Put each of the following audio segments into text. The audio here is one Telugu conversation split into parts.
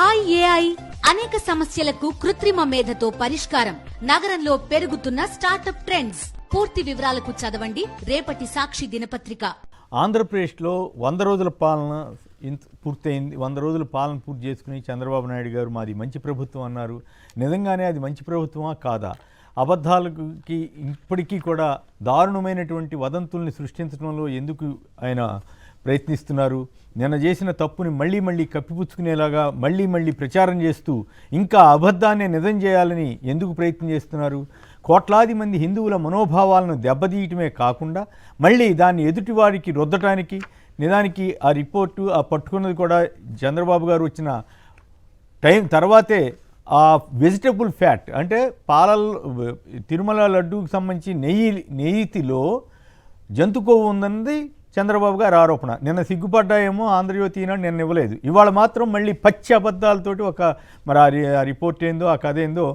హాయ్ ఏఐ అనేక సమస్యలకు కృత్రిమ మేధతో పరిష్కారం. నగరంలో పెరుగుతున్న స్టార్టప్ ట్రెండ్స్. పూర్తి వివరాలకు చదవండి రేపటి సాక్షి దినపత్రిక. ఆంధ్రప్రదేశ్లో 100 రోజుల పాలన పూర్తయింది. 100 రోజుల పాలన పూర్తి చేసుకుని చంద్రబాబు నాయుడు గారు మాది మంచి ప్రభుత్వం అన్నారు. నిజంగానే అది మంచి ప్రభుత్వమా కాదా? అబద్ధాలకి ఇప్పటికీ కూడా దారుణమైనటువంటి వదంతుల్ని సృష్టించడంలో ఎందుకు ఆయన ప్రయత్నిస్తున్నారు? నిన్న చేసిన తప్పుని మళ్ళీ కప్పిపుచ్చుకునేలాగా మళ్ళీ ప్రచారం చేస్తూ ఇంకా అబద్ధాన్ని నిజం చేయాలని ఎందుకు ప్రయత్నం చేస్తున్నారు? కోట్లాది మంది హిందువుల మనోభావాలను దెబ్బతీయటమే కాకుండా మళ్ళీ దాన్ని ఎదుటివారికి రుద్దటానికి, నిజానికి ఆ రిపోర్టు ఆ పట్టుకున్నది కూడా చంద్రబాబు గారు వచ్చిన టైం తర్వాతే. ఆ వెజిటబుల్ ఫ్యాట్ అంటే తిరుమల లడ్డూకి సంబంధించి నెయ్యిలో జంతు కొవ్వు ఉందన్నది చంద్రబాబు గారు ఆరోపణ. నిన్న సిగ్గుపడ్డాయేమో ఆంధ్రజ్యోతి ఈనాడు నిన్న ఇవ్వలేదు. ఇవాళ మాత్రం మళ్ళీ పచ్చి అబద్ధాలతోటి మరి ఆ రిపోర్ట్ ఏందో ఆ కథ ఏందో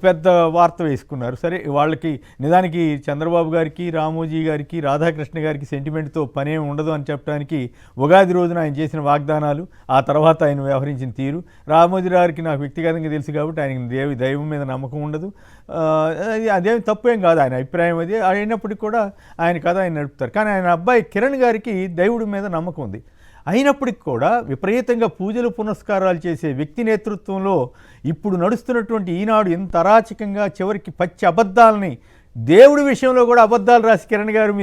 పెద్ద వార్త వేసుకున్నారు. సరే, వాళ్ళకి నిజానికి చంద్రబాబు గారికి, రామోజీ గారికి, రాధాకృష్ణ గారికి సెంటిమెంట్తో పనేం ఉండదు అని చెప్పడానికి ఉగాది రోజున ఆయన చేసిన వాగ్దానాలు, ఆ తర్వాత ఆయన వ్యవహరించిన తీరు. రామోజీ గారికి నాకు వ్యక్తిగతంగా తెలుసు కాబట్టి ఆయనకి దైవం మీద నమ్మకం ఉండదు. అదేమి తప్పేం కాదు, ఆయన అభిప్రాయం అది. అయినప్పటికీ కూడా ఆయన కథ ఆయన నడుపుతారు. కానీ ఆయన అబ్బాయి కిరణ్ గారికి దేవుడి మీద నమ్మకం ఉంది. అయినప్పటికీ కూడా విపరీతంగా పూజలు పునస్కారాలు చేసే వ్యక్తి నేతృత్వంలో ఇప్పుడు నడుస్తున్నటువంటి ఈనాడు ఎంత అరాచకంగా చివరికి పచ్చి అబద్ధాలని, దేవుడి విషయంలో కూడా అబద్ధాలు రాసి కిరణ్ గారు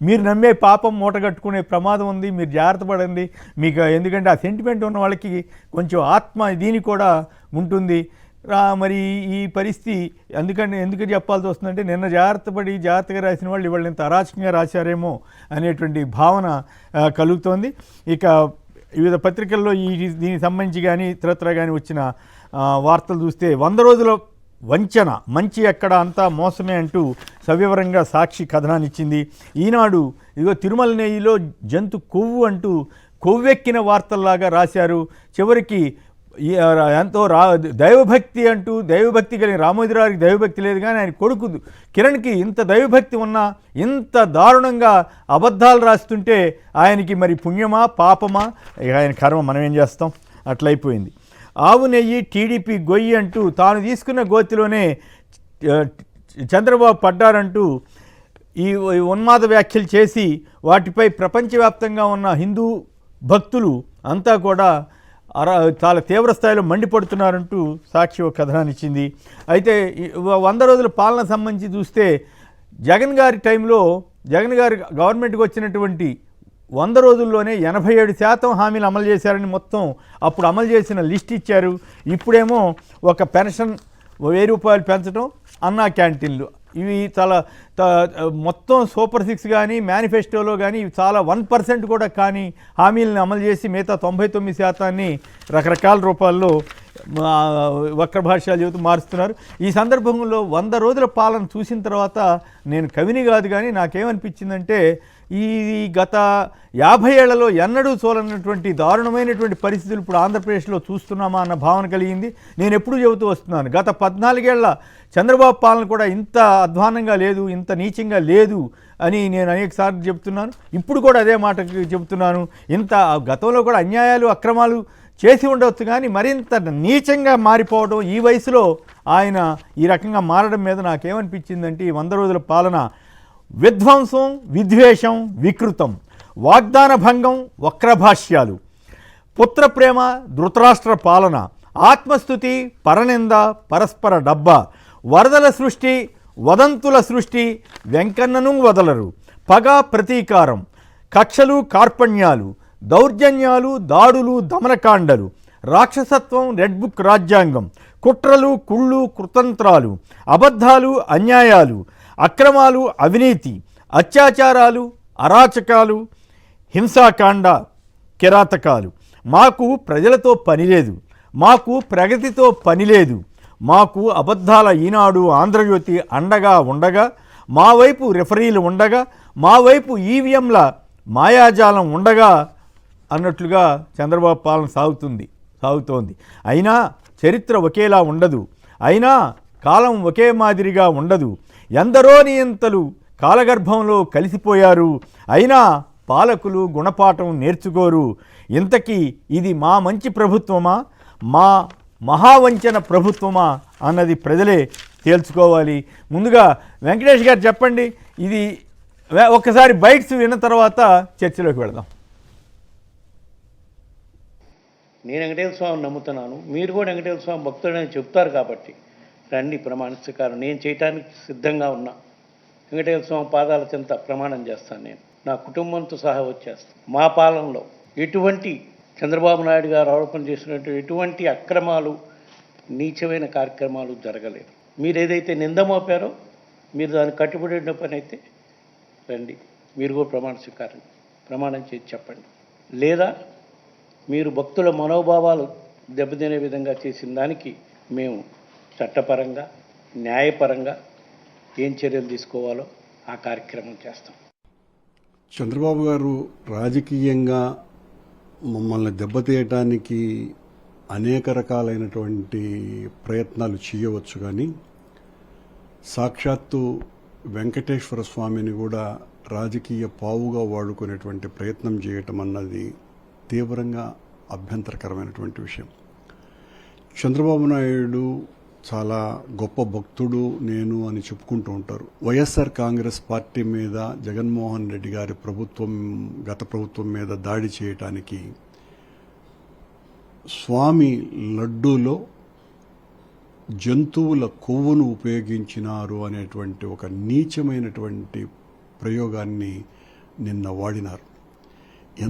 మీరు నమ్మే పాపం మూటగట్టుకునే ప్రమాదం ఉంది, మీరు జాగ్రత్త పడండి మీకు, ఎందుకంటే ఆ సెంటిమెంట్ ఉన్న వాళ్ళకి కొంచెం ఆత్మ దీని కూడా ఉంటుంది. మరి ఈ పరిస్థితి ఎందుకు చెప్పాల్సి వస్తుందంటే నిన్న జాగ్రత్తగా రాసిన వాళ్ళు ఇవాళ ఇంత అరాచకంగా రాశారేమో అనేటువంటి భావన కలుగుతోంది. ఇక వివిధ పత్రికల్లో దీనికి సంబంధించి కానీ ఇతరత్ర కానీ వచ్చిన వార్తలు చూస్తే 100 రోజుల వంచన, మంచి ఎక్కడ అంతా మోసమే అంటూ సవివరంగా సాక్షి కథనాన్ని ఇచ్చింది. ఈనాడు ఇదిగో తిరుమల నెయ్యిలో జంతు కొవ్వు అంటూ కొవ్వెక్కిన వార్తల్లాగా రాశారు. చివరికి ఎంతో దైవభక్తి అంటూ, దైవభక్తి కలిగిన రామోజీరావుకి దైవభక్తి లేదు, కానీ ఆయన కొడుకు కిరణ్కి ఇంత దైవభక్తి ఉన్నా ఇంత దారుణంగా అబద్ధాలు రాస్తుంటే ఆయనకి మరి పుణ్యమా పాపమా? ఆయన కర్మ, మనం ఏం చేస్తాం, అట్లయిపోయింది. ఆవు నెయ్యి టీడీపీ గొయ్యి అంటూ తాను తీసుకున్న గోతిలోనే చంద్రబాబు పడ్డారంటూ ఈ ఉన్మాద వ్యాఖ్యలు చేసి వాటిపై ప్రపంచవ్యాప్తంగా ఉన్న హిందూ భక్తులు అంతా కూడా చాలా తీవ్ర స్థాయిలో మండిపడుతున్నారంటూ సాక్షి ఒక కథనాన్ని ఇచ్చింది. అయితే 100 రోజుల పాలన సంబంధించి చూస్తే జగన్ గారి టైంలో, జగన్ గారి గవర్నమెంట్కి వచ్చినటువంటి 100 రోజుల్లోనే 87% హామీలు అమలు చేశారని మొత్తం అప్పుడు అమలు చేసిన లిస్ట్ ఇచ్చారు. ఇప్పుడేమో ఒక పెన్షన్ 1000 రూపాయలు పెంచడం, అన్నా క్యాంటీన్లు, ఇవి చాలా మొత్తం సూపర్ 6 కానీ మేనిఫెస్టోలో కానీ ఇవి చాలా 1% కూడా కానీ హామీలను అమలు చేసి మిగతా 99% రకరకాల రూపాల్లో వక్ర భాషలు చెబుతూ మారుస్తున్నారు. ఈ సందర్భంలో 100 రోజుల పాలన చూసిన తర్వాత నేను కవిని కాదు, కానీ నాకేమనిపించిందంటే ఈ గత 50 ఏళ్లలో ఎన్నడూ చూడనటువంటి దారుణమైనటువంటి పరిస్థితులు ఇప్పుడు ఆంధ్రప్రదేశ్లో చూస్తున్నామా అన్న భావన కలిగింది. నేను ఎప్పుడూ చెబుతూ వస్తున్నాను, గత 14 ఏళ్ల చంద్రబాబు పాలన కూడా ఇంత అధ్వానంగా లేదు, ఇంత నీచంగా లేదు అని నేను అనేక సార్లు చెబుతున్నాను. ఇప్పుడు కూడా అదే మాట చెబుతున్నాను. ఇంత గతంలో కూడా అన్యాయాలు అక్రమాలు చేసి ఉండవచ్చు, కానీ మరింత నీచంగా మారిపోవడం ఈ వయసులో ఆయన ఈ రకంగా మారడం మీద నాకేమనిపించిందంటే ఈ 100 రోజుల పాలన విధ్వంసం, విద్వేషం, వికృతం, వాగ్దాన భంగం, వక్రభాష్యాలు, పుత్రప్రేమ, ధృతరాష్ట్ర పాలన, ఆత్మస్థుతి, పరనింద, పరస్పర డబ్బా, వరదల సృష్టి, వదంతుల సృష్టి, వెంకన్నను వదలరు, పగ, ప్రతీకారం, కక్షలు, కార్పణ్యాలు, దౌర్జన్యాలు, దాడులు, దమనకాండలు, రాక్షసత్వం, రెడ్ బుక్ రాజ్యాంగం, కుట్రలు, కుళ్ళు, కుతంత్రాలు, అబద్ధాలు, అన్యాయాలు, అక్రమాలు, అవినీతి, అత్యాచారాలు, అరాచకాలు, హింసాకాండ, కిరాతకాలు. మాకు ప్రజలతో పని లేదు, మాకు ప్రగతితో పని లేదు, మాకు అబద్ధాల ఈనాడు ఆంధ్రజ్యోతి అండగా ఉండగా, మా వైపు రెఫరీలు ఉండగా, మా వైపు ఈవీఎంల మాయాజాలం ఉండగా అన్నట్లుగా చంద్రబాబు పాలన సాగుతోంది. అయినా చరిత్ర ఒకేలా ఉండదు, అయినా కాలం ఒకే మాదిరిగా ఉండదు. ఎందరో నియంతలు కాలగర్భంలో కలిసిపోయారు, అయినా పాలకులు గుణపాఠం నేర్చుకోరు. ఇంతకీ ఇది మా మంచి ప్రభుత్వమా, మా మహావంచన ప్రభుత్వమా అన్నది ప్రజలే తేల్చుకోవాలి. ముందుగా వెంకటేష్ గారు చెప్పండి, ఇది ఒక్కసారి బైట్స్ విన్న తర్వాత చర్చలోకి వెళదాం. నేను వెంకటేశ్వర స్వామిని నమ్ముతున్నాను, మీరు కూడా వెంకటేశ్వర స్వామి భక్తుడని చెప్తారు కాబట్టి రండి ప్రమాణ స్వీకారం. నేను చేయటానికి సిద్ధంగా ఉన్నా. వెంకటేశ్వర స్వామి పాదాల చెంత ప్రమాణం చేస్తాను. నేను నా కుటుంబంతో సహా వచ్చేస్తాను. మా పాలనలో ఎటువంటి చంద్రబాబు నాయుడు గారు ఆరోపణ చేసినట్టు ఎటువంటి అక్రమాలు, నీచమైన కార్యక్రమాలు జరగలేదు. మీరు ఏదైతే నింద మోపారో మీరు దానికి కట్టుబడి ఉన్న పని అయితే రండి, మీరు కూడా ప్రమాణం చేసి చెప్పండి. లేదా మీరు భక్తుల మనోభావాలు దెబ్బతినే విధంగా చేసిన దానికి మేము చట్టపరంగా, న్యాయపరంగా ఏం చర్యలు తీసుకోవాలో ఆ కార్యక్రమం చేస్తాం. చంద్రబాబు గారు రాజకీయంగా మమ్మల్ని దెబ్బతీయటానికి అనేక రకాలైనటువంటి ప్రయత్నాలు చేయవచ్చు, కానీ సాక్షాత్తు వెంకటేశ్వర స్వామిని కూడా రాజకీయ పావుగా వాడుకునేటువంటి ప్రయత్నం చేయటం అన్నది తీవ్రంగా అభ్యంతరకరమైనటువంటి విషయం. చంద్రబాబు నాయుడు చాలా గొప్ప భక్తుడు నేను అని చెప్పుకుంటూ ఉంటారు. వైఎస్ఆర్ కాంగ్రెస్ పార్టీ మీద జగన్మోహన్ రెడ్డి గారి ప్రభుత్వం, గత ప్రభుత్వం మీద దాడి చేయటానికి స్వామి లడ్డూలో జంతువుల కొవ్వును ఉపయోగించినారు అనేటువంటి ఒక నీచమైనటువంటి ప్రయోగాన్ని నిన్న వాడినారు.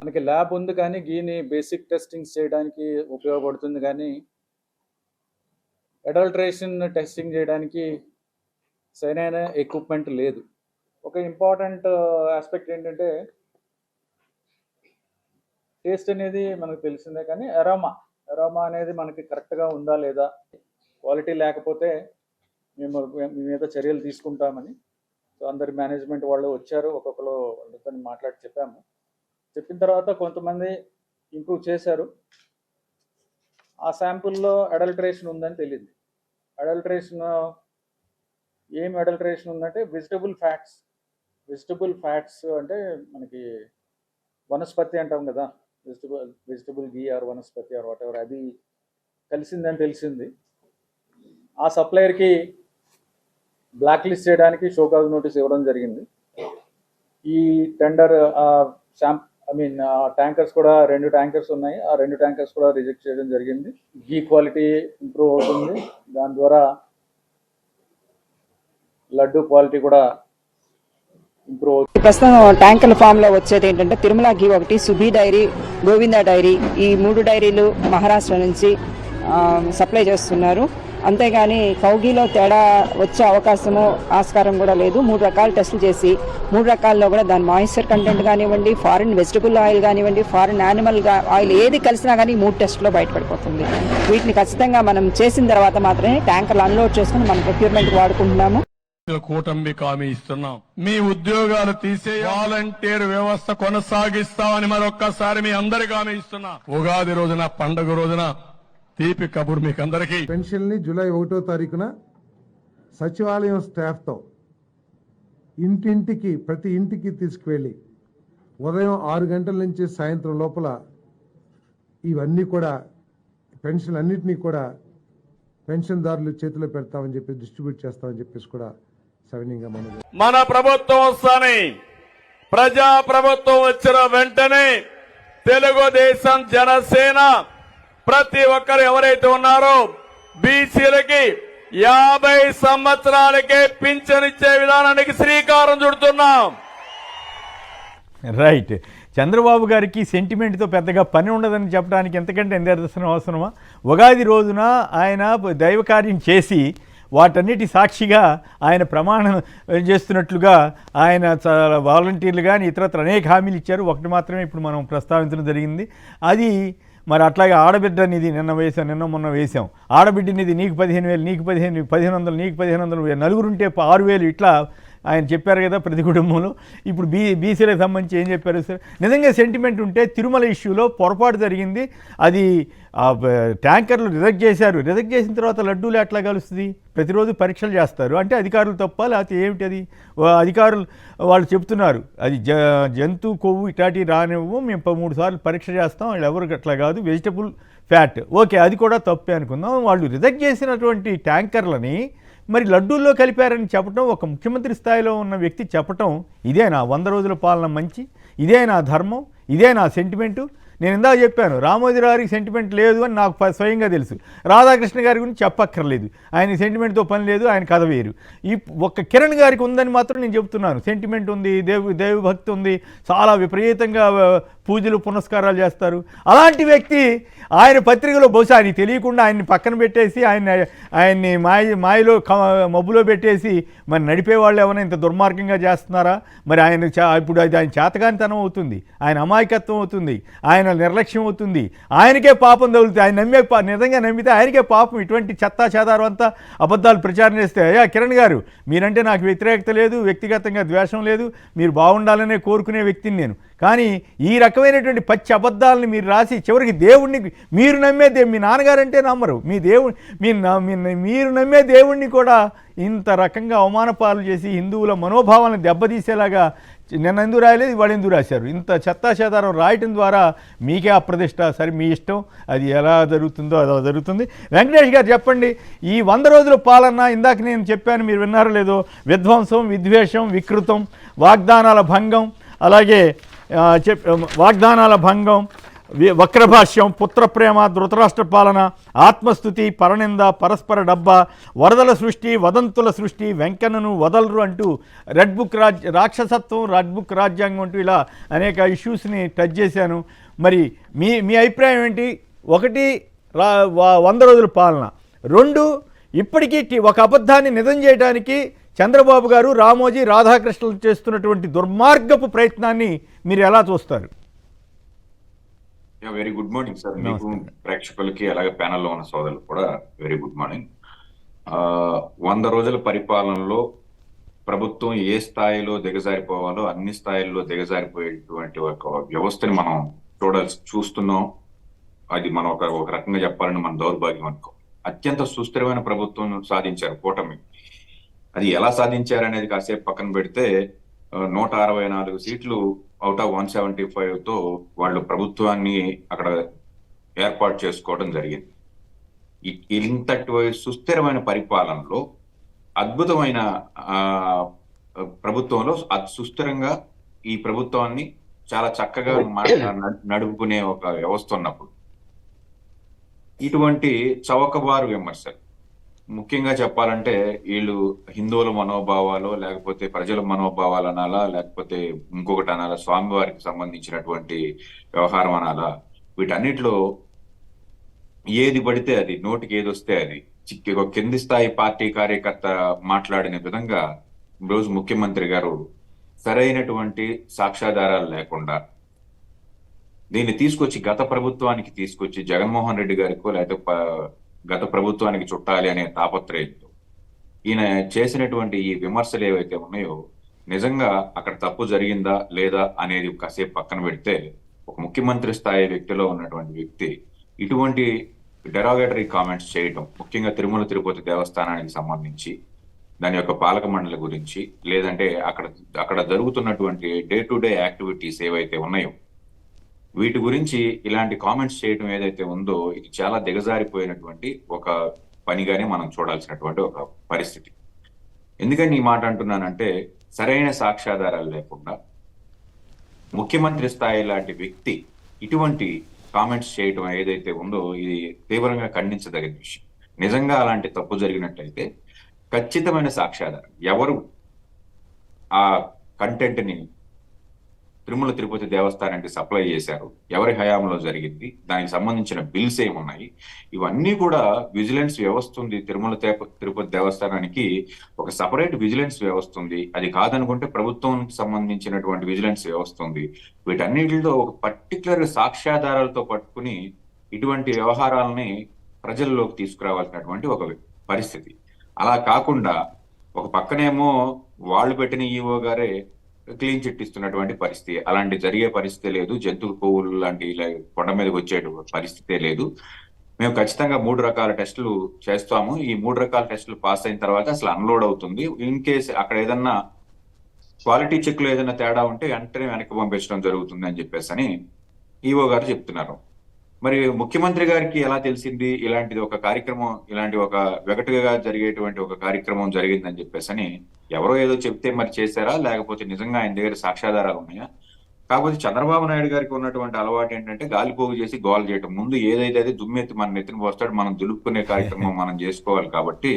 మనకి ల్యాబ్ ఉంది కానీ గీని బేసిక్ టెస్టింగ్స్ చేయడానికి ఉపయోగపడుతుంది, కానీ అడల్ట్రేషన్ టెస్టింగ్ చేయడానికి సరైన ఎక్విప్మెంట్ లేదు. ఒక ఇంపార్టెంట్ ఆస్పెక్ట్ ఏంటంటే టేస్ట్ అనేది మనకు తెలిసిందే, కానీ అరోమా అనేది మనకి కరెక్ట్గా ఉందా లేదా, క్వాలిటీ లేకపోతే మేము మీ మీద చర్యలు తీసుకుంటామని. సో అందరి మేనేజ్మెంట్ వాళ్ళు వచ్చారు, ఒక్కొక్కరు వాళ్ళతో మాట్లాడి చెప్పాము. చెప్పిన తర్వాత కొంతమంది ఇంప్రూవ్ చేశారు. ఆ శాంపుల్లో అడల్ట్రేషన్ ఉందని తెలియదు. ఏం అడల్ట్రేషన్ ఉందంటే వెజిటబుల్ ఫ్యాట్స్ అంటే మనకి వనస్పతి అంటాం కదా, vegetable ghee or vanaspati or whatever, అది కలిసిందని తెలిసింది. ఆ సప్లయర్కి బ్లాక్ లిస్ట్ చేయడానికి షోకాజ్ నోటీస్ ఇవ్వడం జరిగింది. ఈ టెండర్ ట్యాంకర్స్ కూడా 2 ట్యాంకర్స్ ఉన్నాయి, ఆ 2 ట్యాంకర్స్ కూడా రిజెక్ట్ చేయడం జరిగింది. గీ క్వాలిటీ ఇంప్రూవ్ అవుతుంది, దాని ద్వారా లడ్డు క్వాలిటీ కూడా ఇంప్రూవ్ అవుతుంది. ప్రస్తుతం ట్యాంకర్ల ఫామ్ లో వచ్చేది ఏంటంటే తిరుమల గీ ఒకటి, సుభీ డైరీ, గోవింద డైరీ, ఈ 3 డైరీలు మహారాష్ట్ర నుంచి సప్లై చేస్తున్నారు. అంతేగాని కౌగీలో తేడా వచ్చే అవకాశము ఆస్కారం కూడా లేదు. 3 రకాల టెస్టులు చేసి 3 రకాల్లో కూడా దాని మాయిశ్చర్ కంటెంట్ కానివ్వండి, ఫారిన్ వెజిటబుల్ ఆయిల్ కానివ్వండి, ఫారిన్ యానిమల్ ఆయిల్ ఏది కలిసినా కానీ 3 టెస్టులో బయటపడిపోతుంది. వీటిని ఖచ్చితంగా మనం చేసిన తర్వాత మాత్రమే ట్యాంకర్లు అన్లోడ్ చేసుకుని మనం ప్రొక్యూర్మెంట్ వాడుకుంటున్నాము. కూటమికి హామీ ఇస్తున్నాం, మీ ఉద్యోగాలు తీసే వాలంటీర్ వ్యవస్థ కొనసాగిస్తామని మరొక్కసారి మీ అందరికీ హామీ ఇస్తున్నా. ఉగాది రోజున, పండుగ రోజున తీపి కబురు మీకు అందరికీ. పెన్షన్ ని జూలై 1వ తారీఖున సచివాలయం స్టాఫ్తో ఇంటింటికి, ప్రతి ఇంటికి తీసుకువెళ్ళి ఉదయం 6 గంటల నుంచి సాయంత్రం లోపల ఇవన్నీ కూడా పెన్షన్ అన్నింటినీ కూడా పెన్షన్దారులు చేతిలో పెడతామని చెప్పి, డిస్ట్రిబ్యూట్ చేస్తామని చెప్పేసి కూడా సవినీయంగా మన ప్రభుత్వం వస్తానే, ప్రజా ప్రభుత్వం వచ్చిన వెంటనే తెలుగుదేశం, జనసేన ప్రతి ఒక్కరు ఎవరైతే ఉన్నారో బీసీలకి 50 సంవత్సరాలకే పింఛనిచ్చే విధానానికి శ్రీకారం చుడుతున్నాం. రైట్. చంద్రబాబు గారికి సెంటిమెంట్తో పెద్దగా పని ఉండదని చెప్పడానికి ఎంతకంటే నిదర్శనం అవసరమా? ఉగాది రోజున ఆయన దైవకార్యం చేసి వాటన్నిటి సాక్షిగా ఆయన ప్రమాణం చేస్తున్నట్లుగా ఆయన వాలంటీర్లు కానీ ఇతరత్ర అనేక హామీలు ఇచ్చారు. ఒకటి మాత్రమే ఇప్పుడు మనం ప్రస్తావించడం జరిగింది. అది మరి అట్లాగే ఆడబిడ్డనిది నిన్న మొన్న వేసాం. ఆడబిడ్డనిది నీకు 15,000, నీకు 15,000, నీకు 1500, నలుగురుంటే 6,000 ఇట్లా ఆయన చెప్పారు కదా ప్రతి కుటుంబంలో. ఇప్పుడు బీసీలకు సంబంధించి ఏం చెప్పారు సార్? నిజంగా సెంటిమెంట్ ఉంటే తిరుమల ఇష్యూలో పొరపాటు జరిగింది, అది ట్యాంకర్లు రిజెక్ట్ చేశారు. రిజెక్ట్ చేసిన తర్వాత లడ్డూలు ఎట్లా కలుస్తుంది? ప్రతిరోజు పరీక్షలు చేస్తారు. అంటే అధికారులు తప్ప లేకపోతే ఏమిటి అది? అధికారులు వాళ్ళు చెప్తున్నారు అది జంతు కొవ్వు ఇట్లాంటివి రానివ్వము, మేము 3 సార్లు పరీక్ష చేస్తాం, వాళ్ళు ఎవరికి అట్లా కాదు, వెజిటబుల్ ఫ్యాట్. ఓకే, అది కూడా తప్పే అనుకుందాం. వాళ్ళు రిజెక్ట్ చేసినటువంటి ట్యాంకర్లని మరి లడ్డూల్లో కలిపారని చెప్పడం, ఒక ముఖ్యమంత్రి స్థాయిలో ఉన్న వ్యక్తి చెప్పటం, ఇదేనా 100 రోజుల పాలన మంచి? ఇదేనా ధర్మం? ఇదేనా సెంటిమెంటు? నేను ఇందాక చెప్పాను, రామోజీ గారికి సెంటిమెంట్ లేదు అని నాకు స్వయంగా తెలుసు. రాధాకృష్ణ గారి గురించి చెప్పక్కర్లేదు, ఆయన సెంటిమెంట్తో పని లేదు, ఆయన కథ వేరు. ఈ ఒక్క కిరణ్ గారికి ఉందని మాత్రం నేను చెప్తున్నాను. సెంటిమెంట్ ఉంది, దేవభక్తి ఉంది, చాలా విపరీతంగా పూజలు పునస్కారాలు చేస్తారు. అలాంటి వ్యక్తి ఆయన పత్రికలో బహుశా ఆయన తెలియకుండా ఆయన్ని పక్కన పెట్టేసి ఆయన్ని మాయలో మబ్బులో పెట్టేసి మరి నడిపేవాళ్ళు ఏమైనా ఇంత దుర్మార్గంగా చేస్తున్నారా? మరి ఆయన ఇప్పుడు అది ఆయన చేతగానితనం అవుతుంది, ఆయన అమాయకత్వం అవుతుంది, ఆయన నిర్లక్ష్యం అవుతుంది, ఆయనకే పాపం తగులుతుంది. ఆయన నిజంగా నమ్మితే ఆయనకే పాపం. ఇటువంటి చెత్తా చెదారం అంతా అబద్ధాలు ప్రచారం చేస్తే, అయ్యా కిరణ్ గారు, మీరంటే నాకు వ్యతిరేకత లేదు, వ్యక్తిగతంగా ద్వేషం లేదు, మీరు బాగుండాలనే కోరుకునే వ్యక్తిని నేను. కానీ ఈ రకమైనటువంటి పచ్చి అబద్ధాలని మీరు రాసి చివరికి దేవుణ్ణి మీరు నమ్మే మీ నాన్నగారంటే నమ్మరు, మీ మీరు నమ్మే దేవుణ్ణి కూడా ఇంత రకంగా అవమానపాలు చేసి హిందువుల మనోభావాలను దెబ్బతీసేలాగా నిన్న ఎందుకు రాయలేదు, వాళ్ళు ఎందుకు రాశారు? ఇంత చెత్తాచెదారం రాయటం ద్వారా మీకే అప్రదిష్ట. సరే, మీ ఇష్టం, అది ఎలా జరుగుతుందో అలా జరుగుతుంది. వెంకటేష్ గారు చెప్పండి, ఈ 100 రోజుల పాలన ఇందాక నేను చెప్పాను, మీరు విన్నారో లేదో, విధ్వంసం, విద్వేషం, వికృతం, వాగ్దానాల భంగం, అలాగే వాగ్దానాల భంగం, వక్రభాష్యం, పుత్రప్రేమ, ధృతరాష్ట్ర పాలన, ఆత్మస్థుతి, పరనింద, పరస్పర డబ్బా, వరదల సృష్టి, వదంతుల సృష్టి, వెంకన్నను వదలరు అంటూ రెడ్ బుక్ రాక్షసత్వం, రెడ్ బుక్ రాజ్యాంగం అంటూ ఇలా అనేక ఇష్యూస్ని టచ్ చేశాను. మరి మీ అభిప్రాయం ఏంటి? 1, 100 రోజుల పాలన, 2, ఇప్పటికీ ఒక అబద్ధాన్ని నిజం చేయడానికి చంద్రబాబు గారు, రామోజీ, రాధాకృష్ణలు చేస్తున్నటువంటి దుర్మార్గపు ప్రయత్నాన్ని మీరు ఎలా చూస్తారు? వెరీ గుడ్ మార్నింగ్ సార్, మీకు ప్రేక్షకులకి అలాగే ప్యానల్లో ఉన్న సోదరులు కూడా వెరీ గుడ్ మార్నింగ్. 100 రోజుల పరిపాలనలో ప్రభుత్వం ఏ స్థాయిలో దిగజారిపోవాలో అన్ని స్థాయిల్లో దిగజారిపోయేటువంటి ఒక వ్యవస్థని మనం చూస్తున్నాం. అది మనం ఒక రకంగా చెప్పాలని మన దౌర్భాగ్యం అనుకో. అత్యంత సుస్థిరమైన ప్రభుత్వం సాధించారు కూటమి. అది ఎలా సాధించారనేది కాసేపు పక్కన పెడితే 164 సీట్లు అవుట్ ఆఫ్ 175తో వాళ్ళు ప్రభుత్వాన్ని అక్కడ ఏర్పాటు చేసుకోవడం జరిగింది. ఇంతటి సుస్థిరమైన పరిపాలనలో అద్భుతమైన ప్రభుత్వంలో సుస్థిరంగా ఈ ప్రభుత్వాన్ని చాలా చక్కగా నడుపుకునే ఒక వ్యవస్థ ఉన్నప్పుడు ఇటువంటి చౌకబారు విమర్శలు, ముఖ్యంగా చెప్పాలంటే వీళ్ళు హిందువుల మనోభావాలు లేకపోతే ప్రజల మనోభావాలు అనాలా, లేకపోతే ఇంకొకటి అనాలా, స్వామివారికి సంబంధించినటువంటి వ్యవహారం అనాలా, వీటన్నిటిలో ఏది పడితే అది, నోటికి ఏది వస్తే అది కింది స్థాయి పార్టీ కార్యకర్త మాట్లాడిన విధంగా రోజు ముఖ్యమంత్రి గారు సరైనటువంటి సాక్ష్యాధారాలు లేకుండా దీన్ని తీసుకొచ్చి గత ప్రభుత్వానికి తీసుకొచ్చి జగన్మోహన్ రెడ్డి గారికో లేకపోతే గత ప్రభుత్వానికి చుట్టాలి అనే తాపత్రయంతో ఈయన చేసినటువంటి ఈ విమర్శలు ఏవైతే ఉన్నాయో నిజంగా అక్కడ తప్పు జరిగిందా లేదా అనేది కాసేపు పక్కన పెడితే, ఒక ముఖ్యమంత్రి స్థాయి వ్యక్తిలో ఉన్నటువంటి వ్యక్తి ఇటువంటి డెరాగేటరీ కామెంట్స్ చేయటం, ముఖ్యంగా తిరుమల తిరుపతి దేవస్థానానికి సంబంధించి దాని యొక్క పాలక మండలి గురించి, లేదంటే అక్కడ జరుగుతున్నటువంటి డే టు డే యాక్టివిటీస్ ఏవైతే ఉన్నాయో వీటి గురించి ఇలాంటి కామెంట్స్ చేయడం ఏదైతే ఉందో ఇది చాలా దిగజారిపోయినటువంటి ఒక పనిగానే మనం చూడాల్సినటువంటి ఒక పరిస్థితి. ఎందుకని ఈ మాట అంటున్నానంటే, సరైన సాక్ష్యాధారాలు లేకుండా ముఖ్యమంత్రి స్థాయి లాంటి వ్యక్తి ఇటువంటి కామెంట్స్ చేయడం ఏదైతే ఉందో ఇది తీవ్రంగా ఖండించదగిన విషయం. నిజంగా అలాంటి తప్పు జరిగినట్టయితే ఖచ్చితమైన సాక్ష్యాధారం, ఎవరు ఆ కంటెంట్ ని తిరుమల తిరుపతి దేవస్థానానికి సప్లై చేశారు, ఎవరి హయాంలో జరిగింది, దానికి సంబంధించిన బిల్స్ ఏమున్నాయి, ఇవన్నీ కూడా విజిలెన్స్ వ్యవస్థ ఉంది. తిరుమల తిరుపతి దేవస్థానానికి ఒక సపరేట్ విజిలెన్స్ వ్యవస్థ ఉంది. అది కాదనుకుంటే ప్రభుత్వానికి సంబంధించినటువంటి విజిలెన్స్ వ్యవస్థ ఉంది. వీటన్నిటిలో ఒక పర్టికులర్ సాక్ష్యాధారాలతో పట్టుకుని ఇటువంటి వ్యవహారాలని ప్రజల్లోకి తీసుకురావాల్సినటువంటి ఒక పరిస్థితి. అలా కాకుండా ఒక పక్కనేమో వాళ్ళు పెట్టిన ఈఓ గారే క్లీన్ చిట్ ఇస్తున్నటువంటి పరిస్థితి. అలాంటి జరిగే పరిస్థితి లేదు. జంతువు కొవ్వులు లాంటి ఇలా కొండ మీదకి వచ్చే పరిస్థితే లేదు. మేము ఖచ్చితంగా 3 రకాల టెస్టులు చేస్తాము. ఈ 3 రకాల టెస్టులు పాస్ అయిన తర్వాత అసలు అన్లోడ్ అవుతుంది. ఇన్ కేస్ అక్కడ ఏదన్నా క్వాలిటీ చెక్ లో ఏదైనా తేడా ఉంటే వెంటనే వెనక్కి పంపించడం జరుగుతుంది అని చెప్పేసి ఈఓ గారు చెప్తున్నారు. మరి ముఖ్యమంత్రి గారికి ఎలా తెలిసింది ఇలాంటిది ఒక కార్యక్రమం, ఇలాంటి ఒక వెగటుగా జరిగేటువంటి ఒక కార్యక్రమం జరిగిందని చెప్పేసి ఎవరో ఏదో చెప్తే మరి చేశారా, లేకపోతే నిజంగా ఆయన దగ్గర సాక్ష్యాధారాలు ఉన్నాయా? కాకపోతే చంద్రబాబు నాయుడు గారికి ఉన్నటువంటి అలవాటు ఏంటంటే గాలిపోగు చేసి గోల్ చేయటం. ముందు ఏదైతే దుమ్మెత్తి మన నెత్తిన పోస్తాడు, మనం దులుపుకునే కార్యక్రమం మనం చేసుకోవాలి. కాబట్టి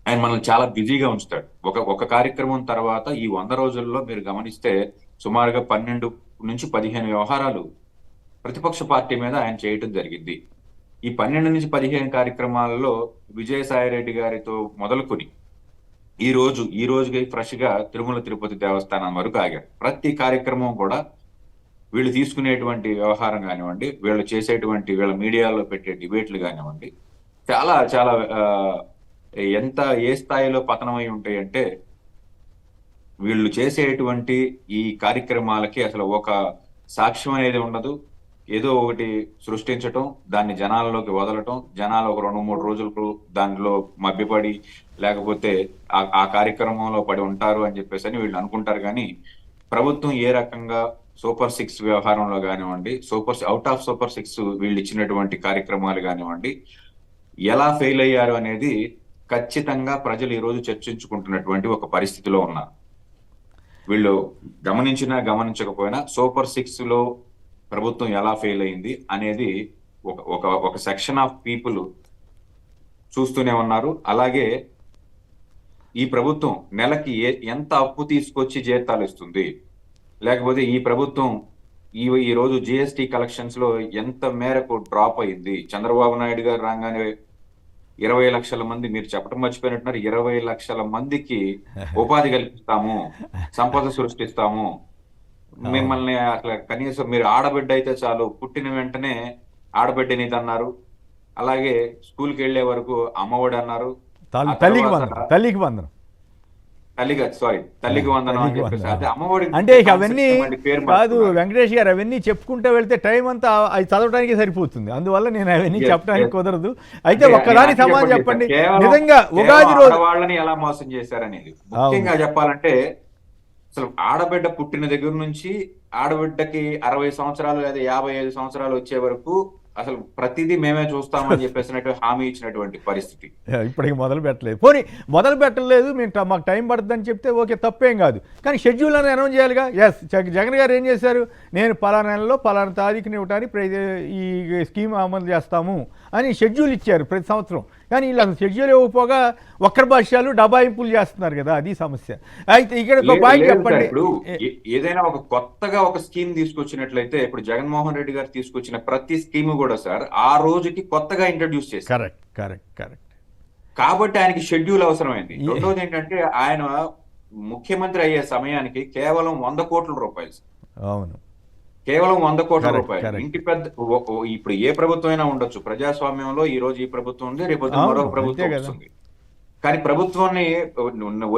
ఆయన మనల్ని చాలా బిజీగా ఉంచుతాడు. ఒక కార్యక్రమం తర్వాత ఈ 100 రోజుల్లో మీరు గమనిస్తే సుమారుగా 12 నుంచి 15 వ్యవహారాలు ప్రతిపక్ష పార్టీ మీద ఆయన చేయటం జరిగింది. ఈ 12 నుంచి 15 కార్యక్రమాలలో విజయసాయిరెడ్డి గారితో మొదలుకొని ఈ రోజుకి ఫ్రెష్ గా తిరుమల తిరుపతి దేవస్థానం వరకు ఆగారు. ప్రతి కార్యక్రమం కూడా వీళ్ళు తీసుకునేటువంటి వ్యవహారం కానివ్వండి, వీళ్ళు చేసేటువంటి వీళ్ళ మీడియాలో పెట్టే డిబేట్లు కానివ్వండి, చాలా చాలా ఏ స్థాయిలో పతనమై ఉంటాయంటే వీళ్ళు చేసేటువంటి ఈ కార్యక్రమాలకి అసలు ఒక సాక్ష్యం అనేది ఉండదు. ఏదో ఒకటి సృష్టించటం, దాన్ని జనాల్లోకి వదలటం, జనాలు ఒక 2-3 రోజులకు దానిలో మభ్యపడి లేకపోతే ఆ కార్యక్రమంలో పడి ఉంటారు అని చెప్పేసి వీళ్ళు అనుకుంటారు. కానీ ప్రభుత్వం ఏ రకంగా సూపర్ 6 వ్యవహారంలో కానివ్వండి, అవుట్ ఆఫ్ సూపర్ 6 వీళ్ళు ఇచ్చినటువంటి కార్యక్రమాలు కానివ్వండి, ఎలా ఫెయిల్ అయ్యారు అనేది ఖచ్చితంగా ప్రజలు ఈ రోజు చర్చించుకుంటున్నటువంటి ఒక పరిస్థితిలో ఉన్నారు. వీళ్ళు గమనించినా గమనించకపోయినా సూపర్ 6 లో ప్రభుత్వం ఎలా ఫెయిల్ అయింది అనేది ఒక సెక్షన్ ఆఫ్ పీపుల్ చూస్తూనే ఉన్నారు. అలాగే ఈ ప్రభుత్వం నెలకి ఎంత అప్పు తీసుకొచ్చి జీతాలు ఇస్తుంది, లేకపోతే ఈ ప్రభుత్వం ఈ రోజు జిఎస్టి కలెక్షన్స్ లో ఎంత మేరకు డ్రాప్ అయింది. చంద్రబాబు నాయుడు గారు రాగానే 20 లక్షల మంది, మీరు చెప్పడం మర్చిపోయినట్టున్నారు, 20 లక్షల మందికి ఉపాధి కల్పిస్తాము, సంపద సృష్టిస్తాము, మిమ్మల్ని అట్లా కనీసం మీరు ఆడబిడ్డ అయితే చాలు, పుట్టిన వెంటనే ఆడబిడ్డనిది అన్నారు. అలాగే స్కూల్కి వెళ్లే వరకు అమ్మఒడి అన్నారు, తల్లికి వందనం అని చెప్పేసి అదే అమ్మఒడి అంటే అవన్నీ కాదు వెంకటేష్ గారు, అవన్నీ చెప్పుకుంటూ వెళ్తే టైం అంతా అది చదవడానికి సరిపోతుంది. అందువల్ల నేను అవన్నీ చెప్పడానికి కుదరదు. అయితే ఒక్కదాని సమాధానం చెప్పండి, నిజంగా ఉగాది రోజు వాళ్ళని ఎలా మోసం చేశారనేది ముఖ్యంగా చెప్పాలంటే, అసలు ఆడబిడ్డ పుట్టిన దగ్గర నుంచి ఆడబిడ్డకి 60 సంవత్సరాలు లేదా 55 సంవత్సరాలు వచ్చే వరకు అసలు ప్రతిదీ మేమే చూస్తామని చెప్పేసినట్టు హామీ ఇచ్చినటువంటి పరిస్థితి. ఇప్పటికి మొదలు పెట్టలేదు. పోనీ మొదలు పెట్టలేదు, మాకు టైం పడుతుందని చెప్తే ఓకే, తప్పేం కాదు. కానీ షెడ్యూల్ అని అనౌన్స్ చేయాలిగా. ఎస్, జగన్ గారు ఏం చేశారు, నేను పలానా నెలలో పలానా తారీఖుని ఇవ్వడానికి ఈ స్కీమ్ అమలు చేస్తాము అని షెడ్యూల్ ఇచ్చారు ప్రతి సంవత్సరం. కానీ వీళ్ళు అసలు షెడ్యూల్ ఇవ్వకపోగా ఒక్కరి భాష్యాలు డబాయింపులు చేస్తున్నారు కదా, అది సమస్య. అయితే ఇక్కడ ఒక పాయింట్ చెప్పండి. ఇప్పుడు ఏదైనా ఒక కొత్తగా ఒక స్కీమ్ తీసుకొచ్చినట్లయితే, ఇప్పుడు జగన్మోహన్ రెడ్డి గారు తీసుకొచ్చిన ప్రతి స్కీమ్ కూడా సార్ ఆ రోజుకి కొత్తగా ఇంట్రడ్యూస్ చేశారు. కరెక్ట్. కాబట్టి ఆయనకి షెడ్యూల్ అవసరమైంది. రెండోది ఏంటంటే, ఆయన ముఖ్యమంత్రి అయ్యే సమయానికి కేవలం 100 కోట్ల రూపాయలు. అవును, కేవలం 100 కోట్ల రూపాయలు. ఇంటి పెద్ద ఇప్పుడు ఏ ప్రభుత్వం అయినా ఉండొచ్చు, ప్రజాస్వామ్యంలో ఈ రోజు ఈ ప్రభుత్వం ఉంది, రేపు మరొక ప్రభుత్వం వస్తుంది. కానీ ప్రభుత్వాన్ని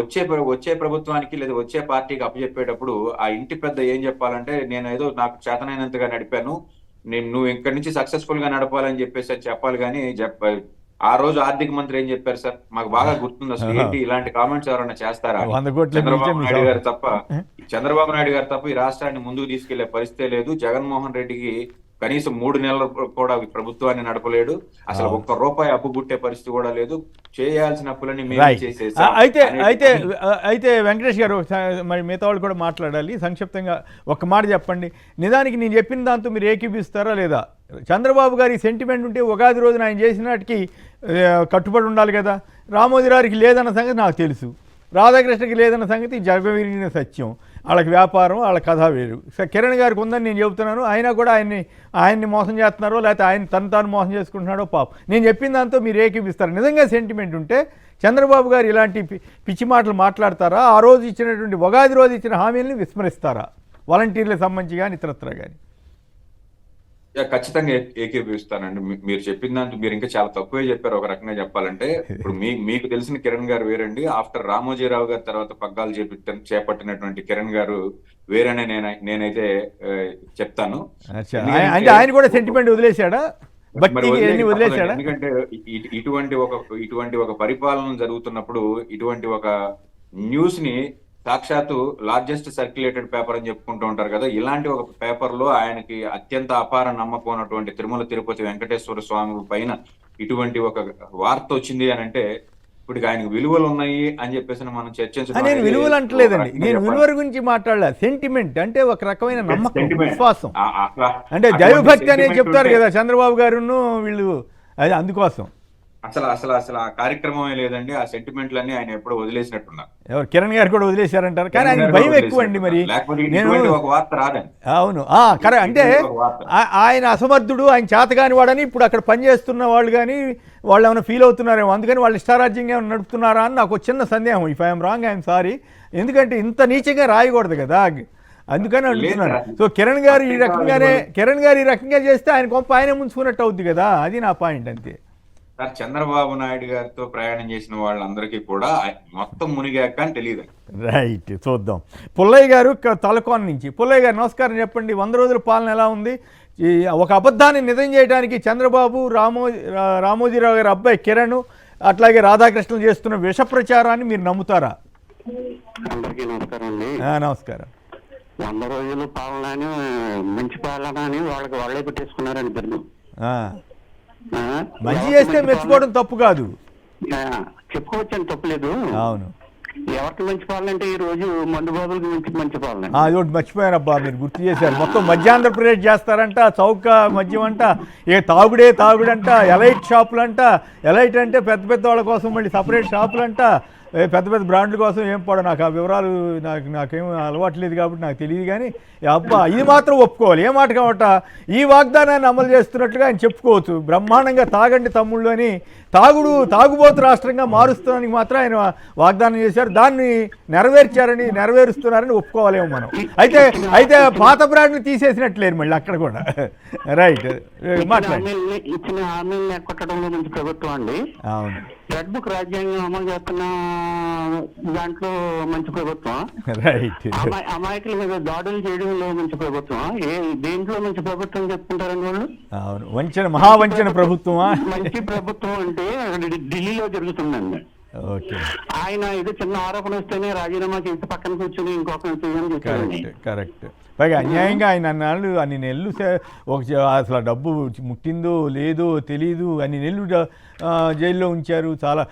వచ్చే ప్రభుత్వానికి లేదా వచ్చే పార్టీకి అప్పచెప్పేటప్పుడు ఆ ఇంటి పెద్ద ఏం చెప్పాలంటే, నేను ఏదో నాకు చేతనైనంతగా నడిపాను, నువ్వు ఇక్కడి నుంచి సక్సెస్ఫుల్ గా నడపాలని చెప్పేసి చెప్పాలి. కానీ ఆ రోజు ఆర్థిక మంత్రి ఏం చెప్పారు సార్, మాకు బాగా గుర్తుంది. అసలు ఏంటి ఇలాంటి కామెంట్స్ ఎవరైనా చేస్తారా? చంద్రబాబు నాయుడు గారు తప్ప ఈ రాష్ట్రాన్ని ముందుకు తీసుకెళ్లే పరిస్థితే లేదు. జగన్మోహన్ రెడ్డికి కనీసం 3 నెలలు కూడా ప్రభుత్వాన్ని నడపలేడు. అసలు ₹1 అప్పు పుట్టే పరిస్థితి కూడా లేదు. చేయాల్సిన అప్పులన్నీ మేము చేసేసాం. అయితే వెంకటేష్ గారు, మరి మిగతా వాళ్ళు కూడా మాట్లాడాలి. సంక్షిప్తంగా ఒక్క మాట చెప్పండి, నిజానికి నేను చెప్పిన దాంతో మీరు ఏకీపిస్తారా లేదా? చంద్రబాబు గారి సెంటిమెంట్ ఉంటే ఉగాది రోజున ఆయన చేసిన వాటికి కట్టుబడి ఉండాలి కదా. రామోజీరావుకి లేదన్న సంగతి నాకు తెలుసు, రాధాకృష్ణకి లేదన్న సంగతి జగవిరిగిన సత్యం. వాళ్ళకి వ్యాపారం, వాళ్ళ కథ వేరు. కిరణ్ గారికి ఉందని నేను చెబుతున్నాను, అయినా కూడా ఆయన్ని మోసం చేస్తున్నారో లేకపోతే ఆయన తాను మోసం చేసుకుంటున్నాడో పాపం. నేను చెప్పిన దాంతో మీరు ఏకీపిస్తారు. నిజంగా సెంటిమెంట్ ఉంటే చంద్రబాబు గారు ఇలాంటి పిచ్చి మాటలు మాట్లాడతారా? ఆ రోజు ఇచ్చినటువంటి ఉగాది రోజు ఇచ్చిన హామీలను విస్మరిస్తారా? వాలంటీర్లకు సంబంధించి కానీ ఇతరత్రా కానీ? ఖచ్చితంగా ఏకీభవిస్తానండి. మీరు చెప్పిన దాంట్లో మీరు ఇంకా చాలా తక్కువే చెప్పారు. ఒక రకంగా చెప్పాలంటే ఇప్పుడు మీకు తెలిసిన కిరణ్ గారు వేరండి. ఆఫ్టర్ రామోజీరావు గారి తర్వాత పగ్గాలు చేపట్టినటువంటి కిరణ్ గారు వేరనే నేనైతే చెప్తాను. అంటే ఆయన కూడా సెంటిమెంట్ వదిలేశాడా, వదిలేశాడా? ఎందుకంటే ఇటువంటి ఒక పరిపాలన జరుగుతున్నప్పుడు ఇటువంటి ఒక న్యూస్ ని సాక్షాత్తు లార్జెస్ట్ సర్క్యులేటెడ్ పేపర్ అని చెప్పుకుంటూ ఉంటారు కదా, ఇలాంటి ఒక పేపర్ లో ఆయనకి అత్యంత అపార నమ్మకం ఉన్నటువంటి తిరుమల తిరుపతి వెంకటేశ్వర స్వామి పైన ఇటువంటి ఒక వార్త వచ్చింది అని అంటే ఇప్పుడు ఆయనకు విలువలు ఉన్నాయి అని చెప్పేసి మనం చర్చించడం. నేను విలువలు అంటలేదండి, నేను విలువల గురించి మాట్లాడలే. సెంటిమెంట్ అంటే ఒక రకమైన నమ్మకం, విశ్వాసం. అంటే దైవభక్తి అనేది చెప్తారు కదా చంద్రబాబు గారును వీళ్ళు, అది అందుకోసం. అసలు ఆ కార్యక్రమమే లేదండి. ఆ సెంటిమెంట్లన్నీ ఆయన ఎప్పుడో వదిలేసినట్టున్నారు. ఎవరు, కిరణ్ గారు కూడా వదిలేశారంటారు. కానీ ఆయన భయం ఎక్కువ అండి. మరి నేను ఒక వార్త రాదండి. అవును, కరెక్ట్. అంటే ఆయన అసమర్థుడు, ఆయన చేతగాని వాడని ఇప్పుడు అక్కడ పనిచేస్తున్న వాళ్ళు కానీ వాళ్ళు ఏమైనా ఫీల్ అవుతున్నారేమో, అందుకని వాళ్ళు ఇష్టారాజ్యంగా ఏమైనా నడుపుతున్నారా అని నాకు చిన్న సందేహం. If I'm wrong I'm sorry. ఎందుకంటే ఇంత నీచంగా రాయకూడదు కదా, అందుకని అడుగుతున్నాను. సో కిరణ్ గారు ఈ రకంగా చేస్తే ఆయన కొంప ఆయనే ముంచుకున్నట్టు అవుద్ది కదా, అది నా పాయింట్ అంతే. సార్, చంద్రబాబు నాయుడు గారితో ప్రయాణం చేసిన వాళ్ళందరికీ కూడా మొత్తం మునిగాక అని తెలియదు. రైట్, చూద్దాం. పుల్లయ్య గారు తలకోన నుంచి. పుల్లయ్య గారు నమస్కారం, చెప్పండి. 100 రోజుల పాలన ఎలా ఉంది? ఒక అబద్ధాన్ని నిజం చేయడానికి చంద్రబాబు, రామోజీరావు గారి అబ్బాయి కిరణ్, అట్లాగే రాధాకృష్ణ చేస్తున్న విష ప్రచారాన్ని మీరు నమ్ముతారా? అందరికీ నమస్కారం అండి. నమస్కారం. 100 రోజుల పాలన అని, మంచి పాలన అని వాళ్ళే పెట్టేసుకున్నారండి ఇద్దరు. మంచి చేస్తే మెచ్చుకోవడం తప్పు కాదు, చెప్పుకోవచ్చని తప్పులేదు. అవును. ఎవరికి మంచి పాలన అంటే ఈ రోజు మందు బాబులకి మంచి పాలన. అదొకటి మర్చిపోయారబ్బా, మీరు గుర్తు చేశారు. మొత్తం మధ్యాంధ్రప్రదేశ్ చేస్తారంట, చౌక మద్యం అంట, తాగుడంట, ఎలైట్ షాపులంట. ఎలైట్ అంటే పెద్ద పెద్ద వాళ్ళ కోసం మళ్ళీ సపరేట్ షాపులంట, పెద్ద పెద్ద బ్రాండ్ల కోసం. ఏం పడ నాకు ఆ వివరాలు నాకేం అలవాట్లేదు కాబట్టి నాకు తెలియదు. కానీ అబ్బా, ఇది మాత్రం ఒప్పుకోవాలి. ఏ మాట కాబట్టి ఈ వాగ్దానాన్ని అమలు చేస్తున్నట్లుగా ఆయన చెప్పుకోవచ్చు. బ్రహ్మాండంగా తాగండి తమ్ముళ్ళు అని, తాగుబోతు రాష్ట్రంగా మారుస్తానికి మాత్రం ఆయన వాగ్దానం చేశారు. దాన్ని నెరవేరుస్తున్నారని ఒప్పుకోవాలేమో మనం. అయితే పాత బ్రాండ్ని తీసేసినట్లేరు మళ్ళీ అక్కడ కూడా. రైట్, మాట్లాడండి. ఇచ్చిన హామీలను ఎక్కొట్టడంలో మంచి ప్రభుత్వం అండి. అవును. రెడ్ బుక్ రాజ్యాంగం అమలు చేస్తున్న దాంట్లో మంచి ప్రభుత్వం. రైట్. అమాయకుల మీద దాడులు చేయడంలో మంచి ప్రభుత్వం. దేంట్లో మంచి ప్రభుత్వం చెప్పుకుంటారండి వాళ్ళు? అవును, మహావంచన ప్రభుత్వమా? మంచి ప్రభుత్వం అంటే ఢిల్లీలో జరుగుతుందండి. ఆయన ఇది చిన్న ఆరోపణ వస్తేనే రాజీనామా చేసి పక్కన కూర్చొని ఇంకొక కరెక్ట్. పైగా అన్యాయంగా ఆయన అన్ని నెలలు అసలు డబ్బు ముట్టిందో లేదో తెలీదు, అన్ని నెలలు జైల్లో ఉంచారు. చాలా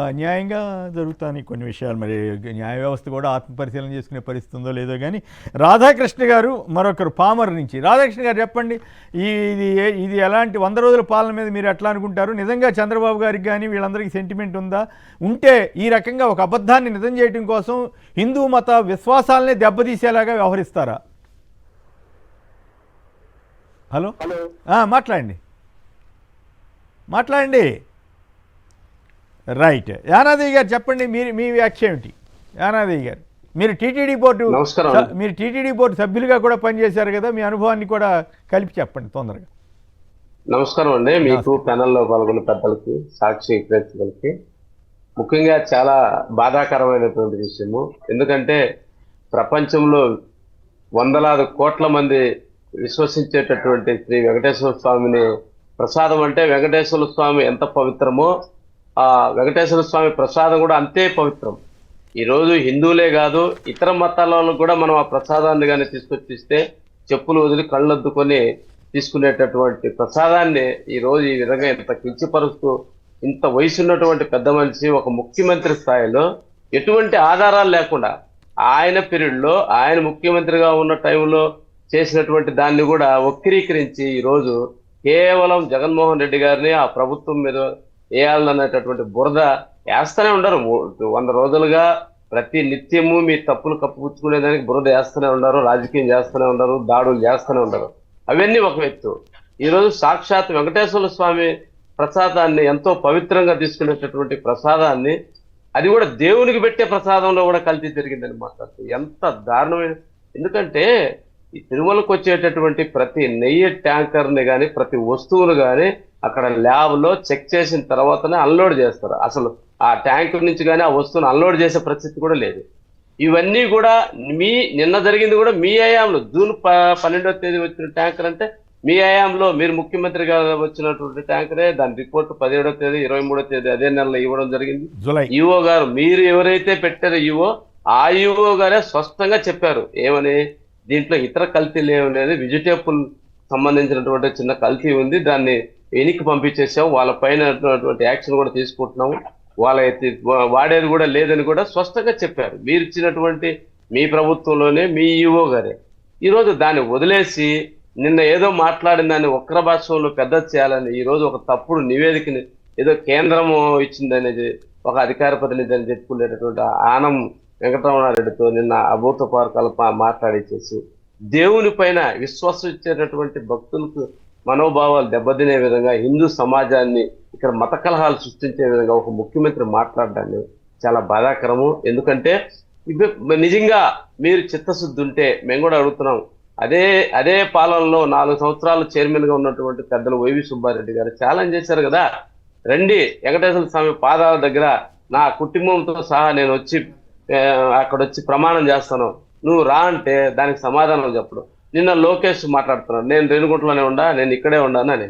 అన్యాయంగా జరుగుతాయి కొన్ని విషయాలు. మరి న్యాయ వ్యవస్థ కూడా ఆత్మపరిశీలన చేసుకునే పరిస్థితి ఉందో లేదో. కానీ రాధాకృష్ణ గారు మరొకరు పామర్ నుంచి. రాధాకృష్ణ గారు చెప్పండి, ఇది ఎలాంటి 100 రోజుల పాలన మీద మీరు ఎట్లా అనుకుంటారు? నిజంగా చంద్రబాబు గారికి కానీ వీళ్ళందరికీ సెంటిమెంట్ ఉందా? ఉంటే ఈ రకంగా ఒక అబద్ధాన్ని నిజం చేయడం కోసం హిందూ మత విశ్వాసాలనే దెబ్బతీసేలాగా వ్యవహరిస్తారా? హలో, మాట్లాడండి. రైట్, యానాదేవి గారు చెప్పండి, మీ వ్యాఖ్య ఏమిటి? యానాదేవి గారు, మీరు టీటీడీ బోర్డు సభ్యులుగా కూడా పనిచేశారు కదా, మీ అనుభవాన్ని కూడా కలిపి చెప్పండి తొందరగా. నమస్కారం అండి. మీకు ప్యానెల్లో పాల్గొన్న పెద్దలకి, సాక్షి ప్రేక్షకులకి ముఖ్యంగా చాలా బాధాకరమైనటువంటి విషయము. ఎందుకంటే ప్రపంచంలో వందలాది కోట్ల మంది విశ్వసించేటటువంటి శ్రీ వెంకటేశ్వర స్వామిని ప్రసాదం అంటే వెంకటేశ్వర స్వామి ఎంత పవిత్రమో ఆ వెంకటేశ్వర స్వామి ప్రసాదం కూడా అంతే పవిత్రం. ఈరోజు హిందువులే కాదు ఇతర మతాల వాళ్ళకు కూడా మనం ఆ ప్రసాదాన్ని కానీ తీసుకొచ్చిస్తే చెప్పులు వదిలి కళ్ళొద్దుకొని తీసుకునేటటువంటి ప్రసాదాన్ని ఈరోజు ఈ విధంగా ఇంత కించపరుస్తూ, ఇంత వయసు ఉన్నటువంటి పెద్ద మనిషి ఒక ముఖ్యమంత్రి స్థాయిలో ఎటువంటి ఆధారాలు లేకుండా ఆయన పీరియడ్లో ఆయన ముఖ్యమంత్రిగా ఉన్న టైంలో చేసినటువంటి దాన్ని కూడా వక్రీకరించి ఈరోజు కేవలం జగన్మోహన్ రెడ్డి గారిని ఆ ప్రభుత్వం మీద వేయాలనేటటువంటి బురద వేస్తూనే ఉండరు. 100 రోజులుగా ప్రతి నిత్యము మీ తప్పులు కప్పుపుచ్చుకునేదానికి బురద వేస్తూనే ఉన్నారు, రాజకీయం చేస్తూనే ఉన్నారు, దాడులు చేస్తూనే ఉన్నారు. అవన్నీ ఒక వ్యక్తి ఈరోజు సాక్షాత్ వెంకటేశ్వర స్వామి ప్రసాదాన్ని ఎంతో పవిత్రంగా తీసుకునేటటువంటి ప్రసాదాన్ని, అది కూడా దేవునికి పెట్టే ప్రసాదంలో కూడా కల్తీ జరిగిందని మాట్లాడుతూ ఎంత దారుణమైన. ఎందుకంటే ఈ తిరుమలకు వచ్చేటటువంటి ప్రతి నెయ్యి ట్యాంకర్ని కానీ ప్రతి వస్తువును కానీ అక్కడ ల్యాబ్లో చెక్ చేసిన తర్వాతనే అన్లోడ్ చేస్తారు. అసలు ఆ ట్యాంకర్ నుంచి కానీ ఆ వస్తువును అన్లోడ్ చేసే పరిస్థితి కూడా లేదు. ఇవన్నీ కూడా నిన్న జరిగింది కూడా మీ హయాంలో జూన్ 12వ తేదీ వచ్చిన ట్యాంకర్ అంటే మీ హయాంలో మీరు ముఖ్యమంత్రిగా వచ్చినటువంటి ట్యాంకరే. దాని రిపోర్ట్ 17వ తేదీ 23వ తేదీ అదే నెలలో ఇవ్వడం జరిగింది. ఈఓ గారు మీరు ఎవరైతే పెట్టారో ఈఓ ఆ ఈఓ గారే స్పష్టంగా చెప్పారు ఏమని, దీంట్లో ఇతర కల్తీలు ఏమి లేదు, వెజిటేబుల్ సంబంధించినటువంటి చిన్న కల్తీ ఉంది, దాన్ని వెనక్కి పంపించేసాం, వాళ్ళ పైన యాక్షన్ కూడా తీసుకుంటున్నాము, వాళ్ళ వాడేది కూడా లేదని కూడా స్పష్టంగా చెప్పారు. మీరు ఇచ్చినటువంటి మీ ప్రభుత్వంలోనే మీ ఈఓ గారే. ఈరోజు దాన్ని వదిలేసి నిన్న ఏదో మాట్లాడిన దాన్ని వక్ర భాషలో పెద్ద చేయాలని ఈరోజు ఒక తప్పుడు నివేదికని ఏదో కేంద్రము ఇచ్చిందనేది ఒక అధికార ప్రతినిధి అని చెప్పుకునేటటువంటి ఆనం వెంకటరమణారెడ్డితో నిన్న అభూత పార్కాలు మాట్లాడించేసి దేవుని పైన విశ్వసించేటటువంటి భక్తులకు మనోభావాలు దెబ్బతినే విధంగా హిందూ సమాజాన్ని ఇక్కడ మత కలహాలు సృష్టించే విధంగా ఒక ముఖ్యమంత్రి మాట్లాడడాన్ని చాలా బాధాకరము. ఎందుకంటే నిజంగా మీరు చిత్తశుద్ధి ఉంటే మేము కూడా అడుగుతున్నాం, అదే పాలనలో 4 సంవత్సరాలు చైర్మన్ గా ఉన్నటువంటి పెద్దలు వైవి సుబ్బారెడ్డి గారు ఛాలెంజ్ చేశారు కదా, రండి వెంకటేశ్వర స్వామి పాదాల దగ్గర నా కుటుంబంతో సహా నేను వచ్చి అక్కడ వచ్చి ప్రమాణం చేస్తాను, నువ్వు రా అంటే దానికి సమాధానం చెప్పడు. నిన్న లోకేష్ మాట్లాడుతున్నాడు, నేను రేణుగుంటలోనే ఉండా, నేను ఇక్కడే ఉన్నానని.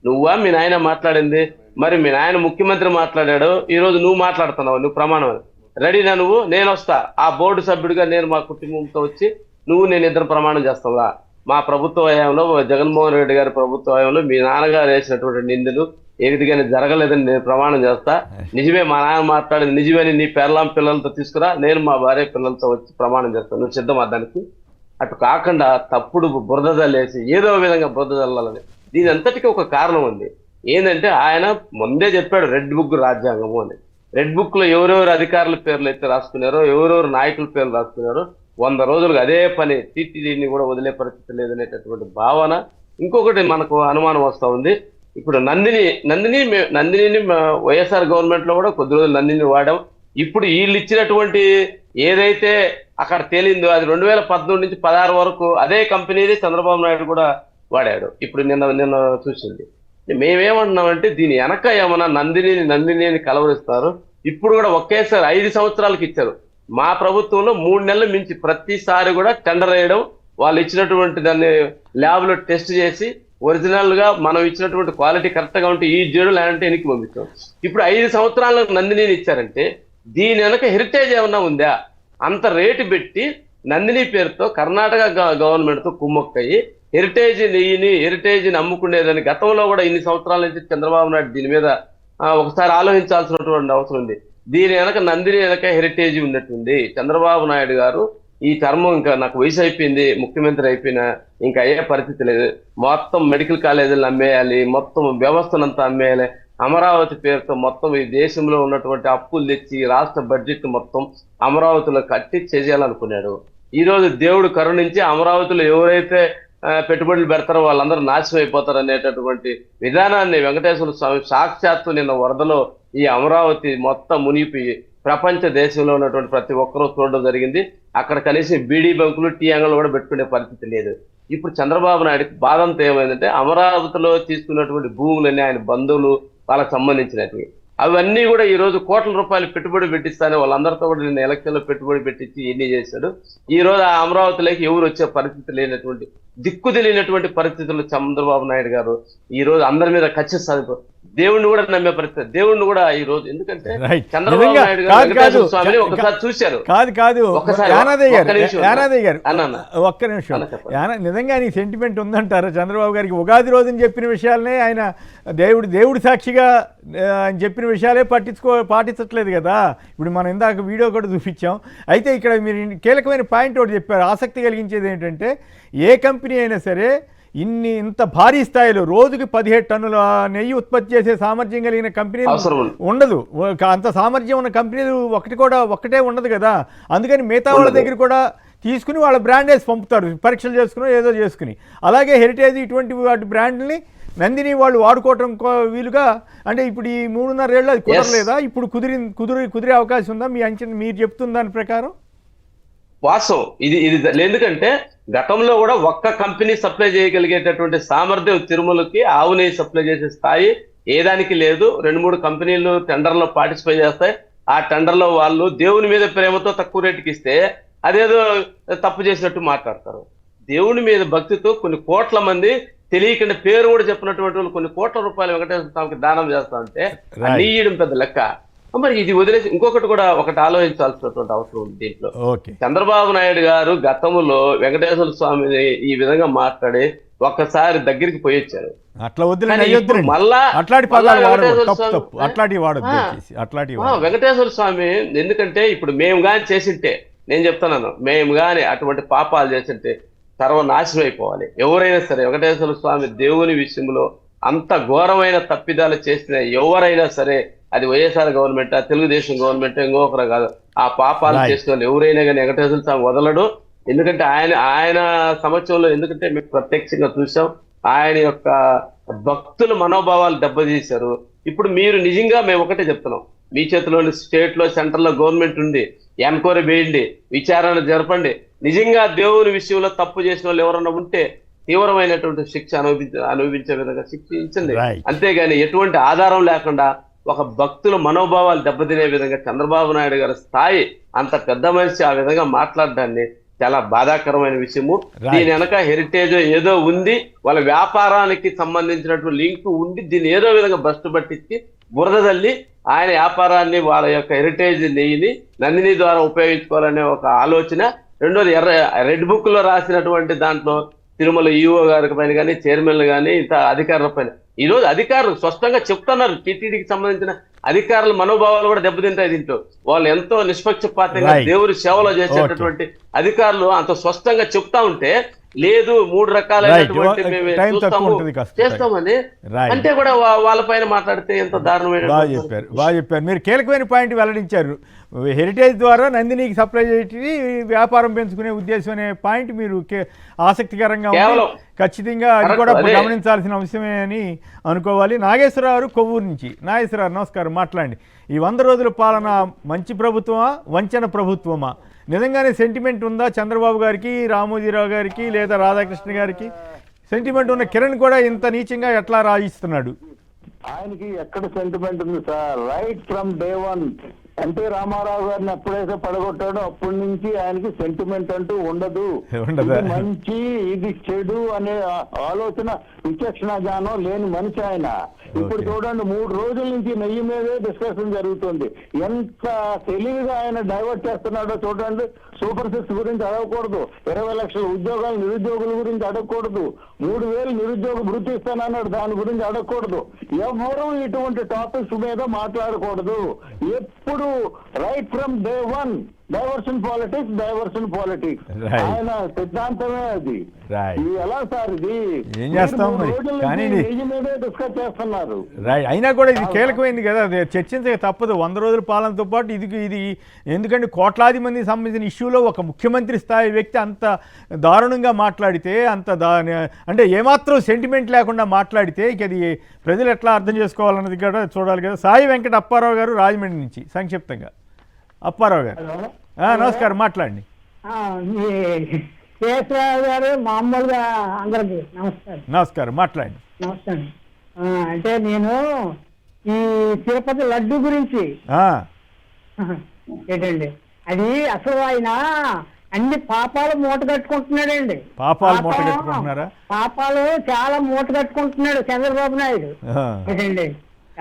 నువ్వా మీ నాయన మాట్లాడింది? మరి మీ నాయన ముఖ్యమంత్రి మాట్లాడాడు, ఈరోజు నువ్వు మాట్లాడుతున్నావు, నువ్వు ప్రమాణం రెడీనా? నువ్వు నేను వస్తా ఆ బోర్డు సభ్యుడిగా, నేను మా కుటుంబంతో వచ్చి నేను ఇద్దరు ప్రమాణం చేస్తావా? మా ప్రభుత్వ హయాంలో జగన్మోహన్ రెడ్డి గారి ప్రభుత్వ హయాంలో మీ నాన్నగారు వేసినటువంటి నిందలు ఏదిగానే జరగలేదని నేను ప్రమాణం చేస్తా, నిజమే మా నాన్న మాట్లాడింది నిజమేని నీ పిల్లలతో తీసుకురా, నేను మా భార్య పిల్లలతో వచ్చి ప్రమాణం చేస్తాను, నువ్వు సిద్ధమా దానికి? అటు కాకుండా తప్పుడు బురద జల్లేసి ఏదో విధంగా బురద జల్లాలని దీని అంతటికీ ఒక కారణం ఉంది. ఏంటంటే ఆయన ముందే చెప్పాడు రెడ్ బుక్ రాజ్యాంగము అని. రెడ్ బుక్ లో ఎవరెవరు అధికారుల పేర్లు అయితే రాసుకున్నారో, ఎవరెవరు నాయకుల పేర్లు రాసుకున్నారో 100 రోజులుగా అదే పని, టీటీడీని కూడా వదిలే పరిస్థితి లేదనేటటువంటి భావన. ఇంకొకటి మనకు అనుమానం వస్తూ ఉంది, ఇప్పుడు నందినిని వైఎస్ఆర్ గవర్నమెంట్ లో కూడా కొద్ది రోజులు నందిని వాడాం. ఇప్పుడు వీళ్ళు ఇచ్చినటువంటి ఏదైతే అక్కడ తేలిందో అది 2014 నుంచి 16 వరకు అదే కంపెనీని చంద్రబాబు నాయుడు కూడా వాడాడు. ఇప్పుడు నిన్న చూసింది. మేమేమంటున్నామంటే దీని వెనక ఏమన్నా నందినిని కలవరిస్తారు. ఇప్పుడు కూడా ఒకేసారి 5 సంవత్సరాలకు ఇచ్చారు. మా ప్రభుత్వంలో 3 నెలలు మించి ప్రతిసారి కూడా టెండర్ వేయడం, వాళ్ళు ఇచ్చినటువంటి దాన్ని ల్యాబ్ లో టెస్ట్ చేసి ఒరిజినల్ గా మనం ఇచ్చినటువంటి క్వాలిటీ కరెక్ట్ గా ఉంటే ఈ జేడు లేదంటే వెనక్కి పంపిస్తాం. ఇప్పుడు 5 సంవత్సరాలకు నందినిని ఇచ్చారంటే దీని వెనక హెరిటేజ్ ఏమన్నా ఉందా? అంత రేటు పెట్టి నందిని పేరుతో కర్ణాటక గవర్నమెంట్ తో కుమ్మక్కయ్యి హెరిటేజ్ని అమ్ముకునేదని గతంలో కూడా ఇన్ని సంవత్సరాల నుంచి చంద్రబాబు నాయుడు దీని మీద ఒకసారి ఆలోచించాల్సినటువంటి అవసరం ఉంది. దీని వెనక నందిని వెనక హెరిటేజ్ ఉన్నట్టుంది. చంద్రబాబు నాయుడు గారు ఈ టర్మ్ ఇంకా నాకు వయసు అయిపోయింది, ముఖ్యమంత్రి అయిపోయినా ఇంకా అయ్యే పరిస్థితి లేదు, మొత్తం మెడికల్ కాలేజీలను అమ్మేయాలి, మొత్తం వ్యవస్థనంతా అమ్మేయాలి, అమరావతి పేరుతో మొత్తం ఈ దేశంలో ఉన్నటువంటి అప్పులు తెచ్చి రాష్ట్ర బడ్జెట్ మొత్తం అమరావతిలో కట్టి చేయాలనుకున్నాడు. ఈ రోజు దేవుడు కరుణించి అమరావతిలో ఎవరైతే పెట్టుబడులు పెడతారో వాళ్ళందరూ నాశనం అయిపోతారు అనేటటువంటి విధానాన్ని వెంకటేశ్వర స్వామి సాక్షాత్తు నిన్న వరదలో ఈ అమరావతి మొత్తం మునిగిపోయి ప్రపంచ దేశంలో ఉన్నటువంటి ప్రతి ఒక్కరూ చూడడం జరిగింది. అక్కడ కనీసం బీడీ బంకులు, టీ అంగళ్ళు కూడా పెట్టుకునే పరిస్థితి లేదు. ఇప్పుడు చంద్రబాబు నాయుడుకి బాధంతో ఏమైందంటే అమరావతిలో తీసుకున్నటువంటి భూములన్నీ ఆయన బంధువులు వాళ్ళకి సంబంధించినవి అవన్నీ కూడా ఈ రోజు కోట్ల రూపాయలు పెట్టుబడి పెట్టిస్తానే వాళ్ళందరితో కూడా నిన్న ఎలక్షన్లో పెట్టుబడి పెట్టించి ఎన్ని చేశాడు. ఈ రోజు ఆ అమరావతిలోకి ఎవరు వచ్చే పరిస్థితి లేనటువంటి, దిక్కు తెలియనటువంటి పరిస్థితుల్లో చంద్రబాబు నాయుడు గారు ఈ రోజు అందరి మీద కక్ష సాధింపు, దేవుణ్ణి కూడా నమ్మే పరిస్థితి, దేవుణ్ణి కూడా ఈ రోజు ఎందుకంటే చంద్రబాబు నాయుడు గారు వెంకటేశ్వర స్వామిని ఒకసారి చూశారు. ఒక్క నిమిషం, నిజంగా నీ సెంటిమెంట్ ఉందంటారా? చంద్రబాబు గారికి ఉగాది రోజుని చెప్పిన విషయాలనే ఆయన దేవుడు సాక్షిగా ఆయన చెప్పిన విషయాలే పాటించట్లేదు కదా. ఇప్పుడు మనం ఇందాక వీడియో కూడా చూపించాం. అయితే ఇక్కడ మీరు కీలకమైన పాయింట్ ఒకటి చెప్పారు, ఆసక్తి కలిగించేది ఏంటంటే ఏ కంపెనీ అయినా సరే ఇంత భారీ స్థాయిలో రోజుకి 17 టన్నుల నెయ్యి ఉత్పత్తి చేసే సామర్థ్యం కలిగిన కంపెనీ ఉండదు. అంత సామర్థ్యం ఉన్న కంపెనీలు ఒక్కటే ఉండదు కదా. అందుకని మిగతా వాళ్ళ దగ్గర కూడా తీసుకుని వాళ్ళ బ్రాండ్ వేసి పంపుతారు, పరీక్షలు చేసుకుని ఏదో చేసుకుని. అలాగే హెరిటేజ్ ఇటువంటి వాటి బ్రాండ్ని నందిని వాళ్ళు వాడుకోవటం వీలుగా, అంటే ఇప్పుడు ఈ 3.5 ఏళ్ళు అది కుదరలేదా? ఇప్పుడు కుదిరే అవకాశం ఉందా? మీ అంచనా మీరు చెప్తున్న దాని ప్రకారం వాస్తవం ఇది ఇది ఎందుకంటే గతంలో కూడా ఒక్క కంపెనీ సప్లై చేయగలిగేటటువంటి సామర్థ్యం తిరుమలకి ఆవు నెయ్యి సప్లై చేసే స్థాయి ఏదానికి లేదు. 2-3 కంపెనీలు టెండర్లో పార్టిసిపేట్ చేస్తాయి. ఆ టెండర్లో వాళ్ళు దేవుని మీద ప్రేమతో తక్కువ రేటుకి ఇస్తే అదేదో తప్పు చేసినట్టు మాట్లాడతారు. దేవుని మీద భక్తితో కొన్ని కోట్ల మంది తెలియకుండా పేరు కూడా చెప్పినటువంటి వాళ్ళు కొన్ని కోట్ల రూపాయలు వెంకటేశ్వర స్వామికి దానం చేస్తా ఉంటే నీయడం పెద్ద లెక్క. మరి ఇది వదిలేసి ఇంకొకటి కూడా ఒకటి ఆలోచించాల్సినటువంటి అవసరం ఉంది దీంట్లో. చంద్రబాబు నాయుడు గారు గతంలో వెంకటేశ్వర స్వామిని ఈ విధంగా మాట్లాడి ఒక్కసారి దగ్గరికి పోయొచ్చారు. వెంకటేశ్వర స్వామి ఎందుకంటే ఇప్పుడు మేము గాని చేసింటే, నేను చెప్తున్నాను, మేము గాని అటువంటి పాపాలు చేసింటే సర్వనాశనం అయిపోవాలి ఎవరైనా సరే. వెంకటేశ్వర స్వామి దేవుని విషయంలో అంత ఘోరమైన తప్పిదాలు చేసిన ఎవరైనా సరే, అది వైఎస్ఆర్ గవర్నమెంట్, తెలుగుదేశం గవర్నమెంట్, ఇంకొకరు కాదు, ఆ పాపాలు చేసిన వాళ్ళు ఎవరైనా కానీ వెంకటేశ్వర స్వామి వదలడు. ఎందుకంటే ఆయన సమక్షంలో, ఎందుకంటే మేము ప్రత్యక్షంగా చూసాం, ఆయన యొక్క భక్తుల మనోభావాలు దెబ్బతీశారు. ఇప్పుడు మీరు నిజంగా మేము ఒకటే చెప్తున్నాం, మీ చేతిలోని స్టేట్ లో సెంటర్ లో గవర్నమెంట్ ఉంది, ఎన్క్వైరీ వేయండి, విచారణ జరపండి. నిజంగా దేవుని విషయంలో తప్పు చేసిన వాళ్ళు ఎవరన్నా ఉంటే తీవ్రమైనటువంటి శిక్ష అనుభవించే విధంగా శిక్షించండి. అంతేగాని ఎటువంటి ఆధారం లేకుండా ఒక భక్తుల మనోభావాలు దెబ్బతినే విధంగా చంద్రబాబు నాయుడు గారి స్థాయి, అంత పెద్ద మనిషి ఆ విధంగా మాట్లాడడాన్ని చాలా బాధాకరమైన విషయము. దీని వెనక హెరిటేజ్ ఏదో ఉంది, వాళ్ళ వ్యాపారానికి సంబంధించినటువంటి లింక్ ఉంది. దీన్ని ఏదో విధంగా భ్రష్టు పట్టించి బురద తల్లి ఆయన వ్యాపారాన్ని, వాళ్ళ యొక్క హెరిటేజ్ నెయ్యిని నందిని ద్వారా ఉపయోగించుకోవాలనే ఒక ఆలోచన. రెండోది రెడ్ బుక్ లో రాసినటువంటి దాంట్లో తిరుమల ఈఓ గారి పైన కానీ, చైర్మన్లు కానీ, ఇంత అధికారుల పైన ఈరోజు అధికారులు స్పష్టంగా చెప్తున్నారు. టీటీడీకి సంబంధించిన అధికారుల మనోభావాలు కూడా దెబ్బతింటాయి దీంట్లో. వాళ్ళు ఎంతో నిష్పక్షపాతంగా దేవుడి సేవలో చేసేటటువంటి అధికారులు అంత స్పష్టంగా చెప్తా ఉంటే, లేదు 3 రకాలైనటువంటి మేము చేస్తామని అంటే కూడా వాళ్ళ పైన మాట్లాడితే ఎంత దారుణమైన. బాగా చెప్పారు మీరు. కీలకమైన పాయింట్ వెల్లడించారు. హెరిటేజ్ ద్వారా నందినికి సప్లై చేసి వ్యాపారం పెంచుకునే ఉద్దేశం అనే పాయింట్ మీరు ఆసక్తికరంగా ఖచ్చితంగా అది కూడా గమనించాల్సిన అంశమే అని అనుకోవాలి. నాగేశ్వరరావు కొవ్వూరు నుంచి. నాగేశ్వరరావు నమస్కారం, మాట్లాడండి. ఈ 100 రోజుల పాలన మంచి ప్రభుత్వమా, వంచన ప్రభుత్వమా? నిజంగానే సెంటిమెంట్ ఉందా చంద్రబాబు గారికి, రామోజీరావు గారికి, లేదా రాధాకృష్ణ గారికి? సెంటిమెంట్ ఉన్న కిరణ్ కూడా ఇంత నీచంగా ఎట్లా రాయిస్తున్నాడు? ఆయనకి ఎక్కడ సెంటిమెంట్ ఉంది sir? Right from day 1 NT Rama Rao గారిని ఎప్పుడైతే పడగొట్టాడో అప్పటి నుంచి ఆయనకి సెంటిమెంట్ అంటూ ఉండదు. మంచి ఇది చెడు అనే ఆలోచన, విచక్షణ జ్ఞానం లేని మనిషి ఆయన. ఇప్పుడు చూడండి, 3 రోజుల నుంచి నెయ్యి మీదే డిస్కషన్ జరుగుతుంది. ఎంత తెలివిగా ఆయన డైవర్ట్ చేస్తున్నాడో చూడండి. సూపర్ 6 గురించి అడగకూడదు, 20 లక్షల ఉద్యోగాలు నిరుద్యోగుల గురించి అడగకూడదు, 3000 నిరుద్యోగ భృతి ఇస్తానన్నాడు, దాని గురించి అడగకూడదు. ఎవరు ఇటువంటి టాపిక్స్ మీద మాట్లాడకూడదు. ఎప్పుడు right from day 1 diversion politics ఆయన సిద్ధాంతమే అది. ఎలా సార్ ఇది? ఏం చేస్తాం కానీ డిస్కస్ చేస్తున్నారు. అయినా కూడా ఇది కీలకమైంది కదా, చర్చించక తప్పదు. 100 రోజుల పాలనతో పాటు ఇది ఎందుకంటే కోట్లాది మందికి సంబంధించిన ఇష్యూలో ఒక ముఖ్యమంత్రి స్థాయి వ్యక్తి అంత దారుణంగా మాట్లాడితే, అంటే ఏమాత్రం సెంటిమెంట్ లేకుండా మాట్లాడితే ఇక అది ప్రజలు ఎట్లా అర్థం చేసుకోవాలన్నది కూడా చూడాలి కదా. సాయి వెంకట అప్పారావు గారు రాజమండ్రి నుంచి. సంక్షిప్తంగా అప్పారావు గారు నమస్కారం, మాట్లాడండి. గారు మామూలుగా అందరికి నమస్కారం, మాట్లాడండి. నమస్కారం. అంటే నేను ఈ తిరుపతి లడ్డు గురించి ఏంటండి, అది అసలు ఆయన అన్ని పాపాలు మూట కట్టుకుంటున్నాడండి. పాపాలు చాలా మూట కట్టుకుంటున్నాడు చంద్రబాబు నాయుడు. ఏంటండి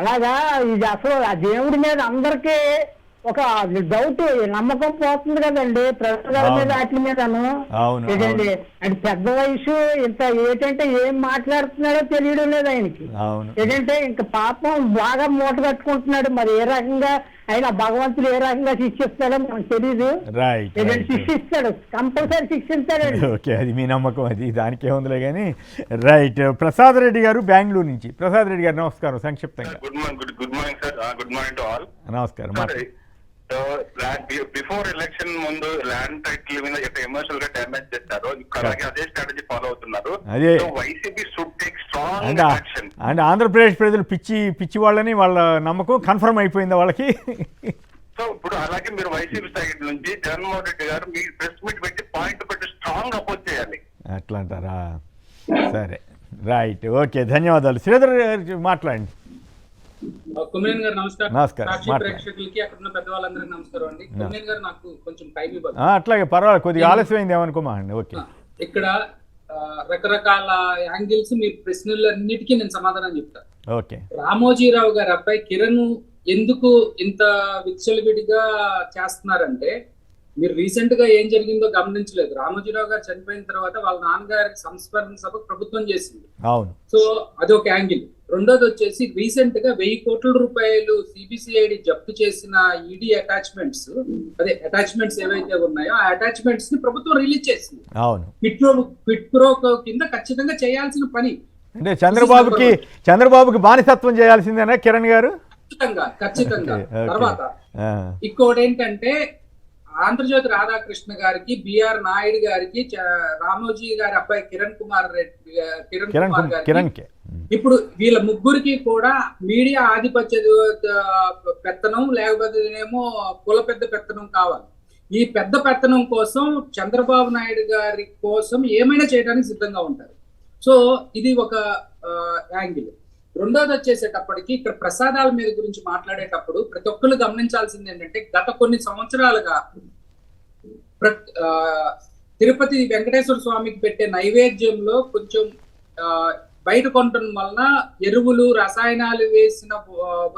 అలాగా ఇది అసలు ఆ దేవుడి మీద అందరికీ ఒక డౌట్, నమ్మకం పోతుంది కదండి ప్రజల మీద, వాటి మీదను. ఏంటండి అది పెద్ద వయసు, ఇంత ఏంటంటే ఏం మాట్లాడుతున్నాడో తెలియడం లేదు ఆయనకి. ఏంటంటే ఇంకా పాపం బాగా మూట కట్టుకుంటున్నాడు. మరి ఏ రకంగా ఆయన భగవంతుడు ఏ రకంగా శిక్షిస్తాడో మనకు తెలీదు. శిక్షిస్తాడు, కంపల్సరీ శిక్షిస్తాడండి. ఓకే, అది మీ నమ్మకం, అది దానికే ఉందిలే కానీ. రైట్. ప్రసాద్ రెడ్డి గారు బెంగళూరు నుంచి. ప్రసాద్ రెడ్డి గారు నమస్కారం, సంక్షిప్తంగా. Good morning sir. Good morning to all. నమస్కారం. బిఫోర్ ఎలక్షన్ ముందు ల్యాండ్ టైటిల్ మీద ఎమోషనల్ గా డ్యామేజ్ చేశారు, అలాగే అదే స్ట్రాటజీ ఫాలో అవుతున్నారు. YCP should take strong action. And Andhra Pradesh ప్రజలు పిచ్చి వాళ్ళని వాళ్ళ నమ్మకం కన్ఫర్మ్ అయిపోయిందా వాళ్ళకి? సో ఇప్పుడు అలాగే మీరు వైసీపీ సైడ్ నుంచి జగన్మోహన్ రెడ్డి గారు మీ ప్రెస్ మీట్ పెట్టి పాయింట్ పెట్టి స్ట్రాంగ్ అపోజ్ చేయాలి. అట్లా అంటారా? సరే, రైట్, ఓకే, ధన్యవాదాలు. శ్రీధర్ గారు మాట్లాడండి. కుమ్మేన్ గారు నమస్కారం. నమస్కారం. సాక్షి ప్రేక్షకులకి అక్కడ ఉన్న పెద్దవాళ్ళందరికీ నమస్కారం అండి. కుమ్మేన్ గారు నాకు కొంచెం టైం ఇవ్వండి. అట్లాగే పర్వాలేదు, కొద్దిగా ఆలస్యమైంది ఏమనుకోమా అండి. ఓకే, ఇక్కడ రకరకాల యాంగిల్స్ మీ ప్రశ్నలన్నిటికీ నేను సమాధానం చెప్తాను. ఓకే. రామోజీరావు గారి అబ్బాయి కిరణ్ ఎందుకు ఇంత విచ్చలవిడిగా చేస్తున్నారంటే, మీరు రీసెంట్ గా ఏం జరిగిందో గమనించలేదు. రామోజీరావు గారు చనిపోయిన తర్వాత వాళ్ళ నాన్నగారికి సంస్మరణ సభ ప్రభుత్వం చేసింది. అవును. సో అదొక యాంగిల్. రెండోది వచ్చేసి రీసెంట్ గా 1000 కోట్ల రూపాయలు సిబిసిఐడి జప్తు చేసిన ఈడీ అటాచ్మెంట్స్ ఏవైతే ఉన్నాయో ఆ అటాచ్మెంట్స్ ని ప్రభుత్వం రిలీజ్ చేసింది. అవును. క్విట్ ప్రోకో కింద ఖచ్చితంగా చేయాల్సిన పని. అంటే చంద్రబాబుకి బానిసత్వం చేయాల్సిందేనా కిరణ్ గారు? ఖచ్చితంగా. తర్వాత ఇంకోటి ఏంటంటే, ఆంధ్రజ్యోతి రాధాకృష్ణ గారికి, బిఆర్ నాయుడు గారికి, రామోజీ గారి అబ్బాయి కిరణ్ కుమార్ గారికి, ఇప్పుడు వీళ్ళ ముగ్గురికి కూడా మీడియా ఆధిపత్య పెత్తనం, లేకపోతేనేమో కుల పెద్ద పెత్తనం కావాలి. ఈ పెద్ద పెత్తనం కోసం చంద్రబాబు నాయుడు గారి కోసం ఏమైనా చేయడానికి సిద్ధంగా ఉంటారు. సో ఇది ఒక యాంగిల్. రెండోది వచ్చేసేటప్పటికి ఇక్కడ ప్రసాదాల మీద గురించి మాట్లాడేటప్పుడు ప్రతి ఒక్కరు గమనించాల్సింది ఏంటంటే, గత కొన్ని సంవత్సరాలుగా తిరుపతి వెంకటేశ్వర స్వామికి పెట్టే నైవేద్యంలో కొంచెం బయట కొనటం వలన ఎరువులు, రసాయనాలు వేసిన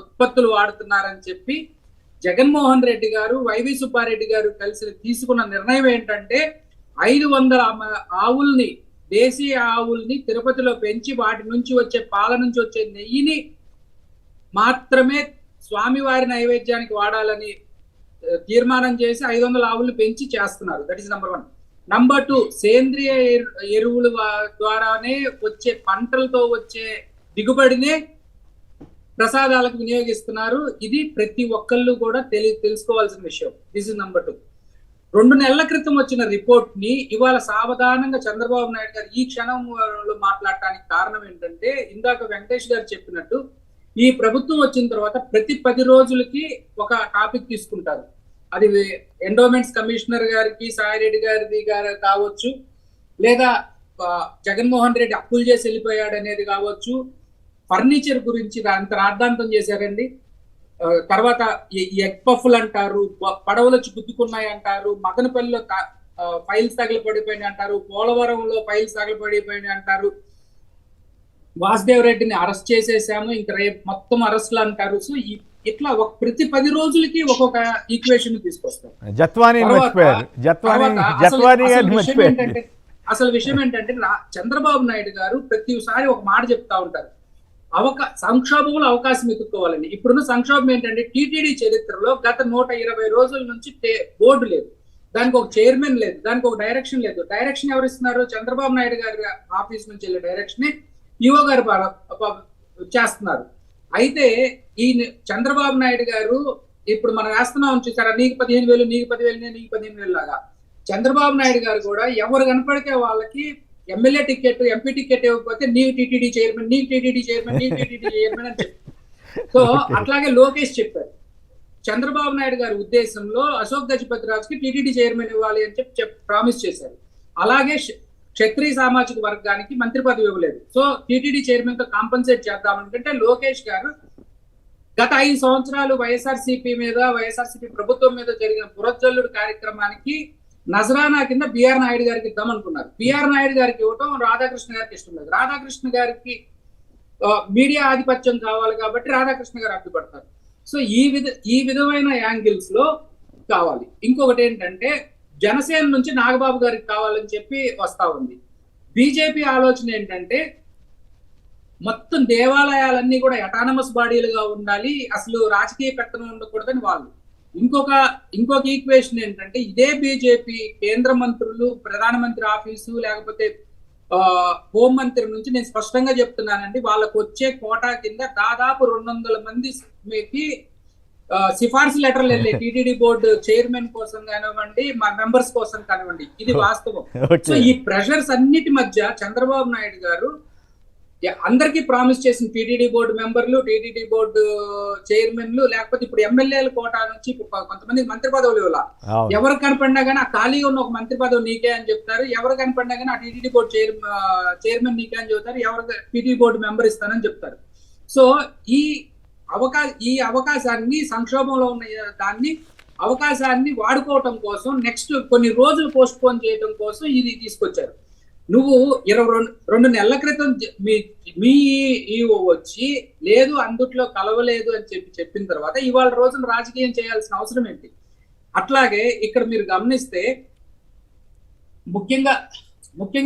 ఉత్పత్తులు వాడుతున్నారని చెప్పి జగన్మోహన్ రెడ్డి గారు, వైవి సుబ్బారెడ్డి గారు కలిసి తీసుకున్న నిర్ణయం ఏంటంటే 500 ఆవుల్ని, దేశీయ ఆవుల్ని తిరుపతిలో పెంచి వాటి నుంచి వచ్చే పాల నుంచి వచ్చే నెయ్యిని మాత్రమే స్వామివారి నైవేద్యానికి వాడాలని తీర్మానం చేసి 500 ఆవులు పెంచి చేస్తున్నారు. That is number 1. నంబర్ 2, సేంద్రియ ఎరువుల ద్వారానే వచ్చే పంటలతో వచ్చే దిగుబడినే ప్రసాదాలకు వినియోగిస్తున్నారు. ఇది ప్రతి ఒక్కళ్ళు కూడా తెలుసుకోవాల్సిన విషయం. This is number 2. 2 నెలల క్రితం వచ్చిన రిపోర్ట్ ని ఇవాళ సావధానంగా చంద్రబాబు నాయుడు గారు ఈ క్షణంలో మాట్లాడటానికి కారణం ఏంటంటే, ఇందాక వెంకటేష్ గారు చెప్పినట్టు ఈ ప్రభుత్వం వచ్చిన తర్వాత ప్రతి 10 రోజులకి ఒక టాపిక్ తీసుకుంటారు. అది ఎండోమెంట్స్ కమిషనర్ గారికి, సాయిరెడ్డి గారిది కావచ్చు, లేదా జగన్మోహన్ రెడ్డి అప్పులు చేసి వెళ్ళిపోయాడు అనేది కావచ్చు, ఫర్నిచర్ గురించి అంత రాద్ధాంతం చేశారండి. తర్వాత ఎగ్ పఫ్లు అంటారు, పడవలు వచ్చి గుద్దుకున్నాయి అంటారు, మదనపల్లిలో ఫైల్స్ తగలపడిపోయినాయి అంటారు, పోలవరంలో ఫైల్స్ తగలపడిపోయినాయి అంటారు, వాసుదేవ్ రెడ్డిని అరెస్ట్ చేసేసాము, ఇంకా రేపు మొత్తం అరెస్ట్లు అంటారు. సో ఇట్లా ప్రతి 10 రోజులకి ఒక్కొక్క ఈక్వేషన్ తీసుకొస్తారు. అసలు విషయం ఏంటంటే చంద్రబాబు నాయుడు గారు ప్రతిసారి ఒక మాట చెప్తా ఉంటారు, సంక్షోభంలో అవకాశం ఎత్తుకోవాలని. ఇప్పుడున్న సంక్షోభం ఏంటంటే, టీటీడీ చరిత్రలో గత 120 రోజుల నుంచి బోర్డు లేదు, దానికి ఒక చైర్మన్ లేదు, దానికి ఒక డైరెక్షన్ లేదు. డైరెక్షన్ ఎవరు ఇస్తున్నారు? చంద్రబాబు నాయుడు గారి ఆఫీస్ నుంచి వెళ్ళే డైరెక్షన్ ఈఓ గారు చేస్తున్నారు. అయితే ఈ చంద్రబాబు నాయుడు గారు ఇప్పుడు మనం వేస్తున్నాం చూసారా, నీకు 15,000, నీకు 10,000, నీకు 15,000 లాగా. చంద్రబాబు నాయుడు గారు కూడా ఎవరు కనపడితే వాళ్ళకి ఎమ్మెల్యే టికెట్, ఎంపీ టికెట్ ఇవ్వకపోతే నీకు టీటీడీ చైర్మన్, నీకు టీటీడీ చైర్మన్, నీకు టీటీడీ చైర్మన్ అని చెప్పారు. సో అట్లాగే లోకేష్ చెప్పారు. చంద్రబాబు నాయుడు గారి ఉద్దేశంలో అశోక్ గజపతి రాజుకి టీటీడీ చైర్మన్ ఇవ్వాలి అని చెప్పి ప్రామిస్ చేశారు. అలాగే క్షత్రియ సామాజిక వర్గానికి మంత్రి పదవి ఇవ్వలేదు. సో టీటీడీ చైర్మన్ తో కాంపన్సేట్ చేద్దామంటే లోకేష్ గారు గత 5 సంవత్సరాలు వైఎస్ఆర్సీపీ ప్రభుత్వం మీద జరిగిన పురజల్లుడు కార్యక్రమానికి నజరానా కింద బిఆర్ నాయుడు గారికి ఇద్దామనుకున్నారు. బిఆర్ నాయుడు గారికి ఇవ్వటం రాధాకృష్ణ గారికి ఇష్టం లేదు. రాధాకృష్ణ గారికి మీడియా ఆధిపత్యం కావాలి కాబట్టి రాధాకృష్ణ గారు అడ్డుపడతారు. సో ఈ విధమైన యాంగిల్స్ లో కావాలి. ఇంకొకటి ఏంటంటే, జనసేన నుంచి నాగబాబు గారికి కావాలని చెప్పి వస్తా ఉంది. బీజేపీ ఆలోచన ఏంటంటే, మొత్తం దేవాలయాలన్నీ కూడా అటానమస్ బాడీలుగా ఉండాలి, అసలు రాజకీయ పెత్తనం ఉండకూడదని వాళ్ళు. ఇంకొక ఈక్వేషన్ ఏంటంటే, ఇదే బీజేపీ కేంద్ర మంత్రులు, ప్రధానమంత్రి ఆఫీసు, లేకపోతే హోంమంత్రి నుంచి నేను స్పష్టంగా చెప్తున్నానండి, వాళ్ళకు వచ్చే కోటా కింద దాదాపు 200 మందికి సిఫార్సు లెటర్లు వెళ్ళే టీటీడీ బోర్డు చైర్మన్ కోసం కానివ్వండి, మా మెంబర్స్ కోసం కానివ్వండి. ఇది వాస్తవం. సో ఈ ప్రెషర్స్ అన్నిటి మధ్య చంద్రబాబు నాయుడు గారు అందరికీ ప్రామిస్ చేసిన టీటీడీ బోర్డు మెంబర్లు, టీటీడీ బోర్డు చైర్మన్లు, లేకపోతే ఇప్పుడు ఎమ్మెల్యేల కోటా నుంచి కొంతమంది మంత్రి పదవులు ఇవ్వాల. ఎవరు కనపడినా కానీ ఆ ఖాళీగా ఉన్న ఒక మంత్రి పదవి నీకే అని చెప్తారు, ఎవరు కనపడినా కానీ ఆ టీటీడీ బోర్డు చైర్మన్ నీకే అని చెప్తారు, ఎవరు టీటీడీ బోర్డు మెంబర్ ఇస్తానని చెప్తారు. సో ఈ అవకాశాన్ని, సంక్షోభంలో ఉన్న దాన్ని అవకాశాన్ని వాడుకోవటం కోసం నెక్స్ట్ కొన్ని రోజులు పోస్ట్ పోన్ చేయడం కోసం ఇది తీసుకొచ్చారు. నువ్వు 22 నెలల క్రితం మీ ఈఓ వచ్చి లేదు అందుట్లో కలవలేదు అని చెప్పిన తర్వాత ఇవాళ రోజున రాజకీయం చేయాల్సిన అవసరం ఏంటి? అట్లాగే ఇక్కడ మీరు గమనిస్తే ముఖ్యంగా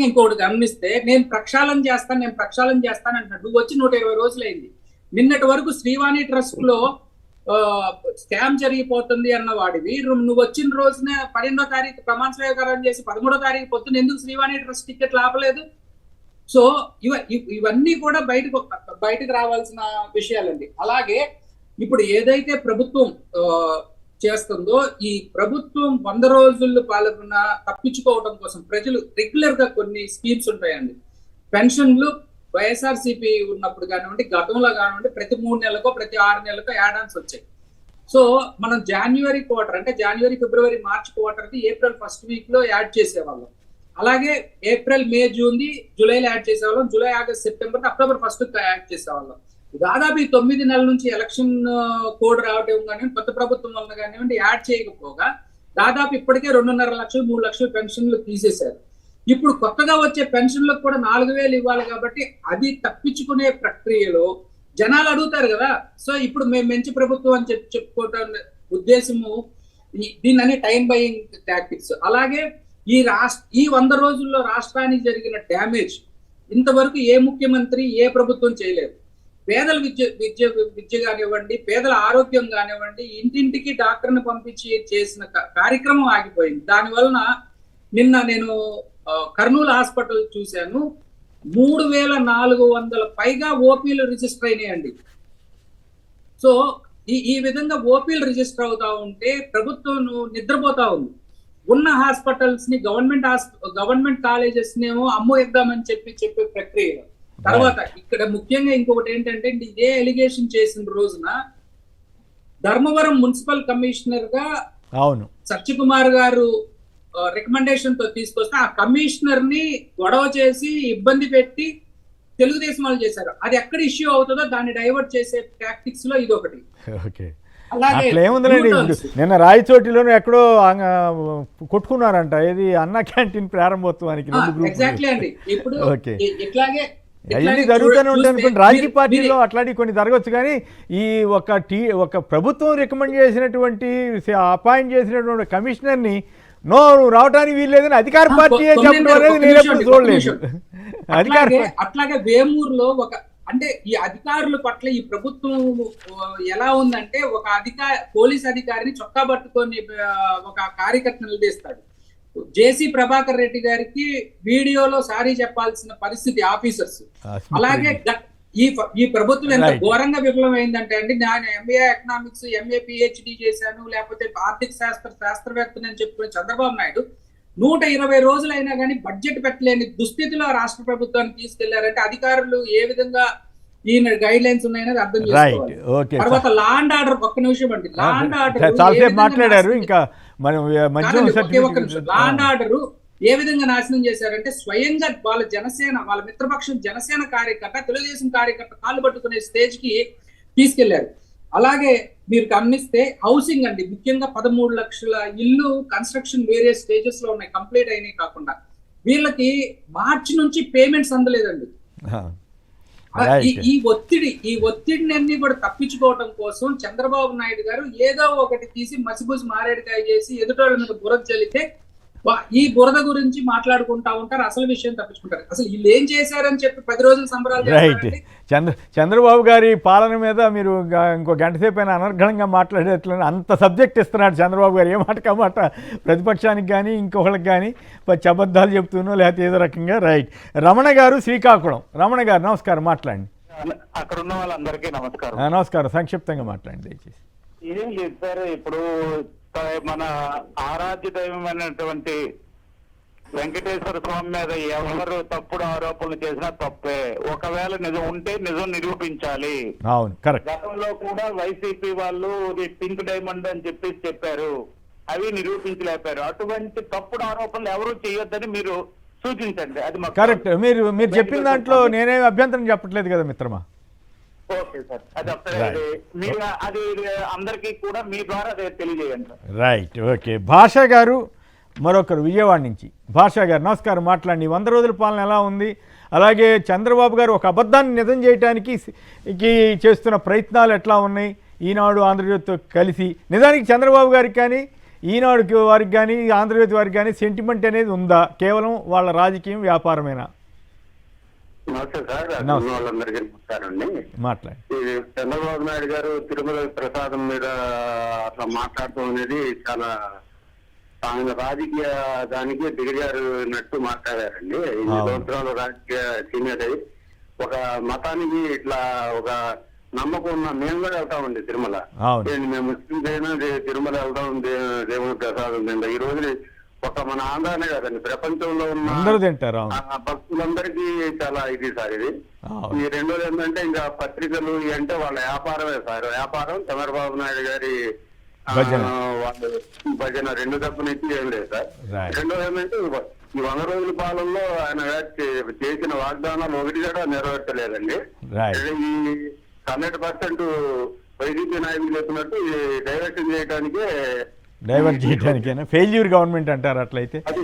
ఇంకొకటి గమనిస్తే, నేను ప్రక్షాళన చేస్తాను అంటున్నాడు. నువ్వు వచ్చి 120 రోజులైంది. నిన్నటి వరకు శ్రీవాణి ట్రస్ట్ లో స్కామ్ జరిగిపోతుంది అన్న వాడివి నువ్వు వచ్చిన రోజునే 12వ తారీఖు ప్రమాణ స్వీకారం చేసి 13వ తారీఖు పొద్దున ఎందుకు శ్రీవాణి ట్రస్ట్ టికెట్లు ఆపలేదు? సో ఇవన్నీ కూడా బయటకు రావాల్సిన విషయాలండి. అలాగే ఇప్పుడు ఏదైతే ప్రభుత్వం చేస్తుందో, ఈ ప్రభుత్వం 100 రోజులు పాల్గొన్న తప్పించుకోవడం కోసం ప్రజలు రెగ్యులర్ గా కొన్ని స్కీమ్స్ ఉంటాయండి. పెన్షన్లు వైఎస్ఆర్సీపీ ఉన్నప్పుడు కానివ్వండి, గతంలో కానివ్వండి, ప్రతి 3 నెలలకో ప్రతి 6 నెలలకో యాడ్ ఆన్స్ వచ్చాయి. సో మనం జనవరి క్వార్టర్ అంటే జనవరి, ఫిబ్రవరి, మార్చ్ క్వార్టర్ కి ఏప్రిల్ ఫస్ట్ వీక్ లో యాడ్ చేసేవాళ్ళం. అలాగే ఏప్రిల్, మే, జూన్ ది జూలైలో యాడ్ చేసేవాళ్ళం. July, August, September, October first add చేసేవాళ్ళం. దాదాపు ఈ 9 నెలల నుంచి ఎలక్షన్ కోడ్ రావడం కానివ్వండి, కొత్త ప్రభుత్వం వల్ల కానివ్వండి యాడ్ చేయకపోగా దాదాపు ఇప్పటికే 2.5 లక్షలు 3 లక్షల పెన్షన్లు తీసేశారు. ఇప్పుడు కొత్తగా వచ్చే పెన్షన్లకు కూడా 4,000 ఇవ్వాలి కాబట్టి అది తప్పించుకునే ప్రక్రియలో జనాలు అడుగుతారు కదా. సో ఇప్పుడు మేము మంచి ప్రభుత్వం అని చెప్పుకోవటం ఉద్దేశము, దీన్ని టైం బయింగ్ టాక్టిక్స్. అలాగే ఈ 100 రోజుల్లో రాష్ట్రానికి జరిగిన డ్యామేజ్ ఇంతవరకు ఏ ముఖ్యమంత్రి, ఏ ప్రభుత్వం చేయలేదు. పేదల విద్య కానివ్వండి, పేదల ఆరోగ్యం కానివ్వండి, ఇంటింటికి డాక్టర్ని పంపించి చేసిన కార్యక్రమం ఆగిపోయింది. దానివలన నిన్న నేను కర్నూలు హాస్పిటల్ చూశాను, 3,400 పైగా ఓపీలు రిజిస్టర్ అయినాయండి. సో ఈ విధంగా ఓపీలు రిజిస్టర్ అవుతా ఉంటే ప్రభుత్వం నిద్రపోతా ఉంది. ఉన్న హాస్పిటల్స్ ని గవర్నమెంట్ కాలేజెస్ నేమో అమ్మేద్దామని చెప్పే ప్రక్రియ. తర్వాత ఇక్కడ ముఖ్యంగా ఇంకొకటి ఏంటంటే, ఇదే ఎలిగేషన్ చేసిన రోజున ధర్మవరం మున్సిపల్ కమిషనర్ గా సత్యకుమార్ గారు రికమెండేషన్ తో తీసుకొస్తే ఆ కమిషనర్ ని గొడవ చేసి ఇబ్బంది పెట్టి తెలుగుదేశం వాళ్ళు చేశారు. అది ఎక్కడ ఇష్యూ అవుతుందో దాన్ని డైవర్ట్ చేసే టాక్టిక్స్ లో ఇది ఒకటి. అట్లేముందండి, నిన్న రాయచోటిలోనే ఎక్కడో కొట్టుకున్నారంట, ఇది అన్న క్యాంటీన్ ప్రారంభోత్సవానికి. ఎగ్జాక్ట్లీ అండి. ఇప్పుడు ఇట్లాగే అవన్నీ జరుగుతూనే ఉంటాయి అనుకోండి. రాజకీయ పార్టీలో అట్లాంటివి కొన్ని జరగవచ్చు, కానీ ఈ ఒక ప్రభుత్వం రికమెండ్ చేసినటువంటి, అపాయింట్ చేసినటువంటి కమిషనర్ని నువ్వు రావడానికి వీల్లేదని అధికార పార్టీ చెప్పడం అనేది నేను ఎప్పుడు చూడలేదు. అట్లాగే వేమూరులో అంటే ఈ అధికారుల పట్ల ఈ ప్రభుత్వం ఎలా ఉందంటే, ఒక పోలీస్ అధికారిని చొక్కా పట్టుకొని ఒక కార్యకర్త నిలదీస్తాడు. జేసీ ప్రభాకర్ రెడ్డి గారికి వీడియోలో సారీ చెప్పాల్సిన పరిస్థితి ఆఫీసర్స్. అలాగే ఈ ప్రభుత్వం ఎంత ఘోరంగా విఫలమైందంటే అండి, నేను ఎంఏ ఎకనామిక్స్, ఎంఏ పిహెచ్డి చేశాను, లేకపోతే ఆర్థిక శాస్త్రవేత్తని అని చెప్పుకునే చంద్రబాబు నాయుడు 120 రోజులైనా కానీ బడ్జెట్ పెట్టలేని దుస్థితిలో రాష్ట్ర ప్రభుత్వాన్ని తీసుకెళ్లారంటే అధికారులు ఏ విధంగా ఈయన గైడ్ లైన్స్ ఉన్నాయనేది అర్థం చేసుకోవాలి. తర్వాత లా అండ్ ఆర్డర్, ఒక్క నిమిషం అండి, లా అండ్ ఆర్డర్ మాట్లాడారు. ఇంకా లా అండ్ ఆర్డర్ ఏ విధంగా నాశనం చేశారంటే, స్వయంగా వాళ్ళ మిత్రపక్షం జనసేన కార్యకర్త, తెలుగుదేశం కార్యకర్త కాళ్ళు పట్టుకునే స్టేజ్ కి తీసుకెళ్లారు. అలాగే మీరు గమనిస్తే హౌసింగ్ అండి, ముఖ్యంగా 13 లక్షల ఇల్లు కన్స్ట్రక్షన్ వేరే స్టేజెస్ లో ఉన్నాయి, కంప్లీట్ అయినాయి కాకుండా వీళ్ళకి మార్చి నుంచి పేమెంట్స్ అందలేదండి. ఈ ఒత్తిడిని అన్ని కూడా తప్పించుకోవడం కోసం చంద్రబాబు నాయుడు గారు ఏదో ఒకటి తీసి మసిబూసి మారేడుకాయ చేసి ఎదుటోళ్ళ మీద బురద చల్లితే ఈ బురద గురించి మాట్లాడుకుంటా ఉంటారు, అసలు విషయం తప్పించుకుంటారు. అసలు వీళ్ళు ఏం చేశారని చెప్పి 10 రోజుల సంబరాలు. రైట్. చంద్రబాబు గారి పాలన మీద మీరు ఇంకో గంట సేపు అయినా అనర్ఘణంగా మాట్లాడేట్లు అంత సబ్జెక్ట్ ఇస్తున్నాడు చంద్రబాబు గారు. ఏ మాట కమాట ప్రతిపక్షానికి కానీ ఇంకొకరికి కానీ అబద్ధాలు చెప్తున్నావు లేకపోతే ఏదో రకంగా. రైట్. రమణ గారు శ్రీకాకుళం. రమణ గారు నమస్కారం, మాట్లాడండి. అక్కడ ఉన్న వాళ్ళందరికీ నమస్కారం. నమస్కారం, సంక్షిప్తంగా మాట్లాడండి దయచేసి. ఏం చెప్పారు, ఇప్పుడు మన ఆరాధ్య దైవమైనటువంటి వెంకటేశ్వర స్వామి మీద ఎవరు తప్పుడు ఆరోపణలు చేసినా తప్పే. ఒకవేళ నిజం ఉంటే నిజం నిరూపించాలి. అవును, కరెక్ట్. గతంలో కూడా వైసీపీ వాళ్ళు పింక్ డైమండ్ అని చెప్పారు, అవి నిరూపించలేపారు. అటువంటి తప్పుడు ఆరోపణలు ఎవరు చేయొద్దని మీరు సూచించండి. అది కరెక్ట్. మీరు చెప్పిన దాంట్లో నేనేమి అభ్యంతరం చెప్పట్లేదు కదా మిత్రమా. ఓకే సార్, అది అందరికీ కూడా మీ ద్వారా తెలియజేయండి సార్. Right, okay. భాషా గారు మరొకరు విజయవాడ నుంచి. భాషా గారు నమస్కారం, మాట్లాడండి. 100 రోజుల పాలన ఎలా ఉంది? అలాగే చంద్రబాబు గారు ఒక అబద్ధాన్ని నిజం చేయడానికి చేస్తున్న ప్రయత్నాలు ఎట్లా ఉన్నాయి? ఈనాడు ఆంధ్రజ్యోతితో కలిసి నిజానికి చంద్రబాబు గారికి కానీ ఈనాడు వారికి కానీ ఆంధ్రజ్యోతి వారికి కానీ సెంటిమెంట్ అనేది ఉందా? కేవలం వాళ్ళ రాజకీయం వ్యాపారమేనా? నమస్తే సార్, వాళ్ళందరికీ నమస్కారండి. మాట్లాడి. చంద్రబాబు నాయుడు గారు తిరుమల ప్రసాదం మీద అట్లా మాట్లాడటం అనేది చాలా ఆయన రాజకీయ దానికి దిగజారినట్టు మాట్లాడారండి. 2 సంవత్సరాలు రాజకీయ సీనియర్ అయ్యి ఒక మతానికి ఇట్లా ఒక నమ్మకం ఉన్న మేము కూడా వెళ్తామండి తిరుమల. మేము ముస్లింస్ అయినా తిరుమల వెళ్తాం దేవుని ప్రసాదం తింటాం. ఈ రోజు ఒక మన ఆంధ్రానే కాదండి, ప్రపంచంలో ఉన్న భక్తులందరికీ చాలా ఇది సార్. ఇది ఈ రెండోది ఏంటంటే ఇంకా పత్రికలు అంటే వాళ్ళ వ్యాపారమే సార్. వ్యాపారం చంద్రబాబు నాయుడు గారి వాళ్ళు భజన 2 తప్పు నుంచి ఏం లేదు సార్. రెండోది ఏంటంటే ఈ 100 రోజుల పాలనలో ఆయన చేసిన వాగ్దానాలు ఒకటి కూడా నెరవేర్చలేదండి. ఈ 100% వైసీపీ నాయకులు చెప్పినట్టు డైవర్ట్ చేయడానికేనా? ఫెయిల్యూర్ గవర్నమెంట్ అంటారు అట్లయితే? అది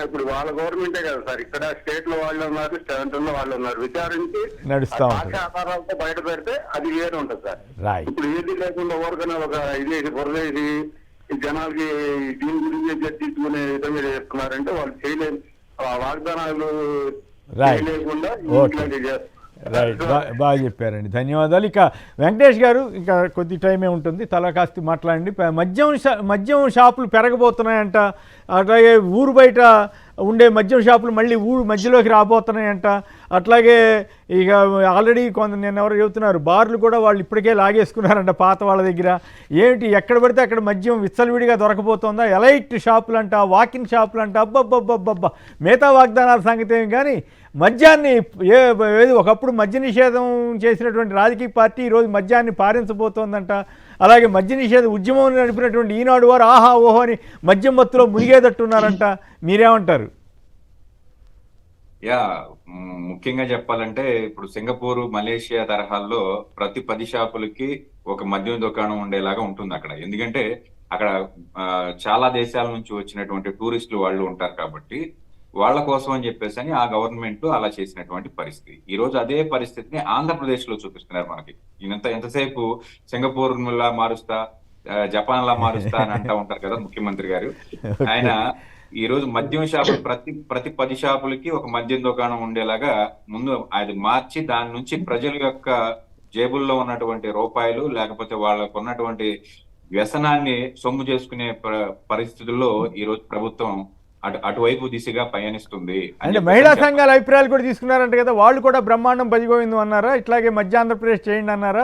ఇప్పుడు వాళ్ళ గవర్నమెంటే కదా సార్. ఇక్కడ స్టేట్ లో వాళ్ళు ఉన్నారు, సెంట్రల్ లో వాళ్ళు ఉన్నారు. విచారించి నడుస్తా ఆధారాలతో బయట పెడితే అది వేరే ఉంటుంది సార్. ఇప్పుడు ఏది లేకుండా ఊరికనే ఒక ఇది బురదేసి జనాలకి దీని గురించి చర్చించుకునే విధంగా చేస్తున్నారంటే వాళ్ళు చేయలేని వాగ్దానాలు చేయలేకుండా రైట్, బాగా చెప్పారండి, ధన్యవాదాలు. ఇక వెంకటేష్ గారు, ఇంకా కొద్ది టైమే ఉంటుంది, తలా కాస్త మాట్లాడండి. మద్యం షాపులు పెరగబోతున్నాయంట, అట్లాగే ఊరు బయట ఉండే మద్యం షాపులు మళ్ళీ ఊరు మధ్యలోకి రాబోతున్నాయంట. అట్లాగే ఇక ఆల్రెడీ నేను ఎవరు చెబుతున్నారు, బార్లు కూడా వాళ్ళు ఇప్పటికే లాగేసుకున్నారంట పాత వాళ్ళ దగ్గర. ఏమిటి ఎక్కడ పడితే అక్కడ మద్యం విచ్చలవిడిగా దొరకపోతుందా? ఎలైట్ షాపులు అంట, వాకిన్ షాపులు అంట, అబ్బబ్బబ్బబ్బబ్బా. మిగతా వాగ్దానాల సంగతి ఏమి కానీ మద్యాన్ని ఒకప్పుడు మద్య నిషేధం చేసినటువంటి రాజకీయ పార్టీ ఈరోజు మద్యాన్ని పారించబోతోందంట. అలాగే మద్య నిషేధ ఉద్యమం నడిపినటువంటి ఈనాడు వారు ఆహా ఓహో అని మద్యం మత్తులో మునిగేటట్టున్నారంట. మీరేమంటారు? ముఖ్యంగా చెప్పాలంటే ఇప్పుడు సింగపూర్, మలేషియా తరహాల్లో ప్రతి 10 షాపులకి ఒక మద్యం దుకాణం ఉండేలాగా ఉంటుంది అక్కడ. ఎందుకంటే అక్కడ చాలా దేశాల నుంచి వచ్చినటువంటి టూరిస్టులు వాళ్ళు ఉంటారు కాబట్టి వాళ్ళ కోసం అని చెప్పేసి అని ఆ గవర్నమెంట్ అలా చేసినటువంటి పరిస్థితి. ఈ రోజు అదే పరిస్థితిని ఆంధ్రప్రదేశ్ లో చూపిస్తున్నారు మనకి. ఎంతసేపు సింగపూర్ లా మారుస్తా, జపాన్ లా మారుస్తా అని అంటా ఉంటారు కదా ముఖ్యమంత్రి గారు. ఆయన ఈ రోజు మద్యం షాపులు ప్రతి 10 షాపులకి ఒక మద్యం దుకాణం ఉండేలాగా ముందు అది మార్చి దాని నుంచి ప్రజల యొక్క జేబుల్లో ఉన్నటువంటి రూపాయలు లేకపోతే వాళ్ళకు ఉన్నటువంటి వ్యసనాన్ని సొమ్ము చేసుకునే పరిస్థితుల్లో ఈ రోజు ప్రభుత్వం అటువైపు దిశగా పయనిస్తుంది. అంటే మహిళా సంఘాల అభిప్రాయాలు కూడా తీసుకున్నారంట కదా, వాళ్ళు కూడా బ్రహ్మాండం పదిగోవిందం అన్నారా? ఇట్లాగే మధ్య ఆంధ్రప్రదేశ్ చేయండి అన్నారా?